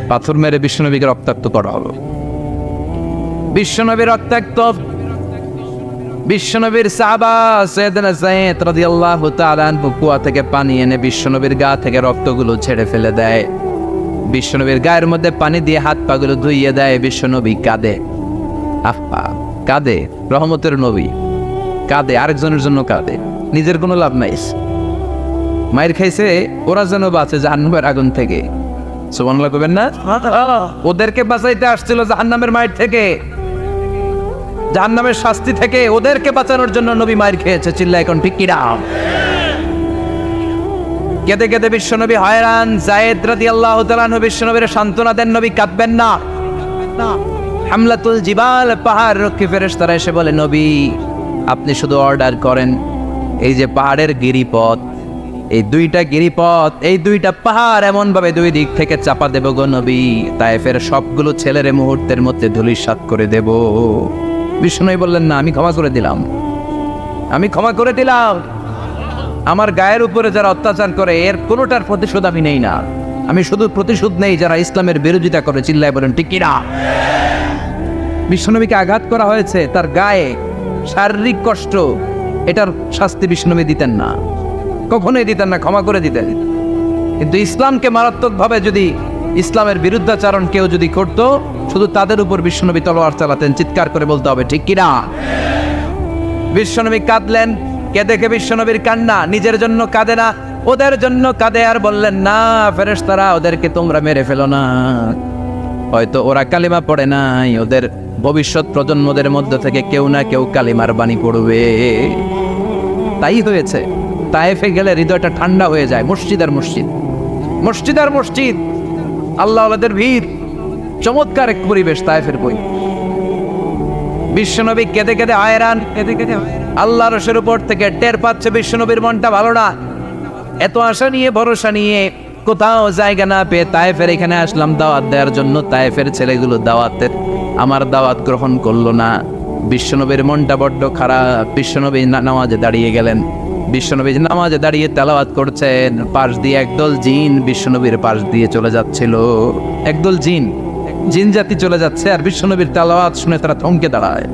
Speaker 1: পাথর মেরে বিশ্বনবীকে রক্তাক্ত করা হলো। বিশ্বনবী রক্তাক্ত, বিশ্বনবীর সাহাবা সাইয়েদনা যায়েদ রাদিয়াল্লাহু তাআলা আনহু কুয়া থেকে পানি এনে বিশ্বনবীর গা থেকে রক্তগুলো ছেড়ে ফেলে দেয়। বিশ্বনবীর গায়ের মধ্যে পানি দিয়ে হাত পাগুলো ধুইয়ে দেয়। বিশ্বনবী কাঁদে, আহা কাঁদে, রহমতের নবী কাঁদে, আরেকজনের জন্য কাঁদে, নিজের কোনো লাভ নাই। মায়ের খাইছে, ওরা যেন বাঁচে জাহান্নামের আগুন থেকে। সুবহানাল্লাহ কইবেন না? ওদেরকে বাঁচাইতে আসছিল জাহান্নামের মায়ের থেকে, জাহান্নামের শাস্তি থেকে ওদেরকে বাঁচানোর জন্য নবী মায়ের খেয়েছে। চিল্লা এখন ঠিক কি না? কেঁদে কেঁদে বিশ্বনবী হয়রান। যায়েদ রাদিয়াল্লাহু তাআলা আনহু বিশ্বনবীর সান্ত্বনা দেন, নবী কাঁদবেন না। হামলাতুল জিবাল, পাহাড় রক্ষী ফেরেশতারা এসে বলে, নবী আপনি শুধু অর্ডার করেন, এই যে পাহাড়ের গিরিপথ, এই 2টা গিরিপথ, এই 2টা পাহাড় এমন ভাবে 2 দিক থেকে চাপা দেব গো নবী, তায়েফের সবগুলো ছেলেরে মুহূর্তের মধ্যে ধূলিসাৎ করে দেব। বিষ্ণু বললেন, না আমি ক্ষমা করে দিলাম, আমি ক্ষমা করে দিলাম। আমার গায়ের উপরে যারা অত্যাচার করে এর কোনোটার প্রতিশোধ আমি নেই না, আমি শুধু প্রতিশোধ নেই যারা ইসলামের বিরোধিতা করে। চিল্লায় বলেন ঠিক কি না? বিশ্বনবীকে আঘাত করা হয়েছে, তার গায়ে শারীরিক কষ্ট, এটার শাস্তি বিশ্বনবী দিতেন না, কখনোই দিতেন না, ক্ষমা করে দিতেন। কিন্তু ইসলামকে মারাত্মকভাবে যদি ইসলামের বিরুদ্ধাচরণ কেউ যদি করত, শুধু তাদের উপর বিশ্বনবী তলোয়ার চালাতেন, চিৎকার করে বলতে হবে ঠিক কি না? বিশ্বনবী কাঁদলেন। কে দেখে বিশ্বনবীর কান্না, নিজের জন্য কাঁদে না, ওদের জন্য কাঁদে। আর বললেন, না ফেরেশতারা ওদেরকে তোমরা মেরে ফেলো না, হয়তো ওরা কালিমা পড়ে নাই, ওদের ভবিষ্যৎ প্রজন্মদের মধ্যে থেকে কেউ না কেউ কালিমার বাণী পড়বে। তাই হয়েছে। তায়েফে গেলে হৃদয়টা ঠান্ডা হয়ে যায়। মসজিদ আর মসজিদ, মসজিদ আর মসজিদ, আল্লাহ ওয়ালাদের ভিড়, চমৎকার এক পরিবেশ তায়েফের বই। বিশ্বনবী কেঁদে কেঁদে হয়রান, আল্লাহ রসের উপর থেকে টের পাচ্ছে বিশ্বনবীর মনটা ভালো না। এত আশা নিয়ে ভরসা নিয়ে কোথাও জায়গা না পেয়ে তায়েফের এখানে আসলাম দাওয়াত দেওয়ার জন্য। তায়েফের ছেলেগুলো দাওয়াতের আমার দাওয়াত গ্রহণ করলো না। বিশ্বনবীর মনটা বড্ড খারাপ। বিশ্বনবী নামাজে দাঁড়িয়ে গেলেন। বিশ্বনবী নামাজে দাঁড়িয়ে তেলাওয়াত করছেন, পাশ দিয়ে একদল জিন বিশ্বনবীর পাশ দিয়ে চলে যাচ্ছিল। একদল জিন জাতি চলে যাচ্ছে, আর বিশ্বনবীর তেলাওয়াত শুনে তারা থমকে দাঁড়ায়।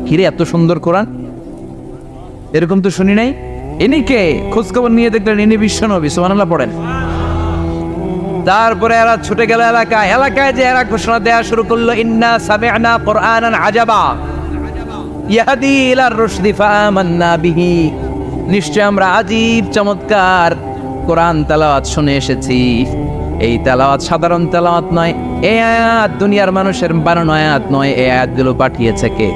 Speaker 1: কিরে এত সুন্দর কোরআন, এরকম তো শুনি নাই। ইনি কে? খোঁজখবর নিয়ে দেখলেন ইনি বিশ্বনবী। সুবহানাল্লাহ পড়েন। তারপরে এরা ছুটে গেল এলাকায়। এলাকায় যে এরা ঘোষণা দেয়া শুরু করলো, ইন্না সামি'না কুরআনান আজাবা ইয়াহদি ইলার রুশদি ফাআমান্না বিহি। নিশ্চয় আমরা আজীব চমৎকার কোরআন তেলাওয়াত শুনে এসেছি, এই তেলাওয়াত সাধারণ তেলাওয়াত নয়, এই আয়াত দুনিয়ার মানুষের বানানো আয়াত নয়। এই আয়াতগুলো পাঠিয়েছে কে?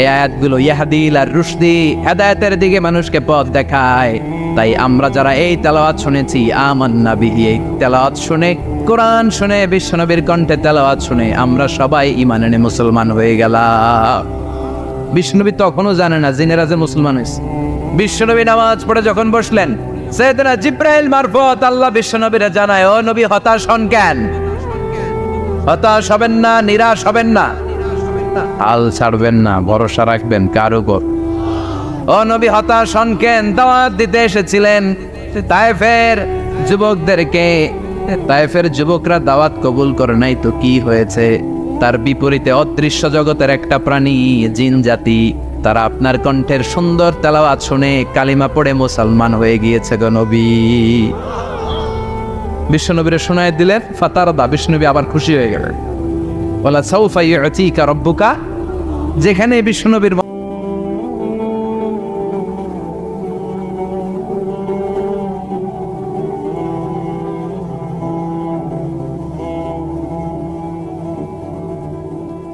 Speaker 1: এই আয়াতগুলো ইয়াহদিল আর রুশদি, হেদায়েতের দিকে মানুষকে পথ দেখায়। তাই আমরা যারা এই তেলাওয়াত শুনেছি, আমান্না বিহি, এই তেলাওয়াত শুনে, কোরআন শুনে, বিশ্বনবীর কণ্ঠে তেলাওয়াত শুনে আমরা সবাই ঈমান এনে মুসলমান হয়ে গেলাম। বিশ্বনবী তখনও জানে না জিনেরা যে মুসলমান হয়েছে। বিশ্বনবী নামাজ পড়ে যখন বসলেন, সাইয়েদনা জিব্রাইল মারফত আল্লাহ বিশ্বনবীরে জানায়, ও নবী হতাশ হন কেন? হতাশ হবেন না, নিরাশ হবেন না, হাল ছাড়বেন না, ভরসা রাখবেন কার উপর? ও নবী হতাশ হন কেন? দাওয়াত দিতে এসেছিলেন তায়েফের যুবকদেরকে, তায়েফের যুবকরা দাওয়াত কবুল করে নাই তো কি হয়েছে? তার বিপরীতে অদৃশ্য জগতের একটা প্রাণী, জিন জাতি, তারা আপনার কণ্ঠের সুন্দর তেলাওয়াত শুনে কালিমা পড়ে মুসলমান হয়ে গিয়েছে গো নবী। বিশ্বনবীরে শোনায় দিলেন, ফাতারদা, বিশ্বনবী আবার খুশি হয়ে গেলেন। ওয়ালা সাউফা ইউতিকা রাব্বুকা, যেখানে বিশ্বনবীর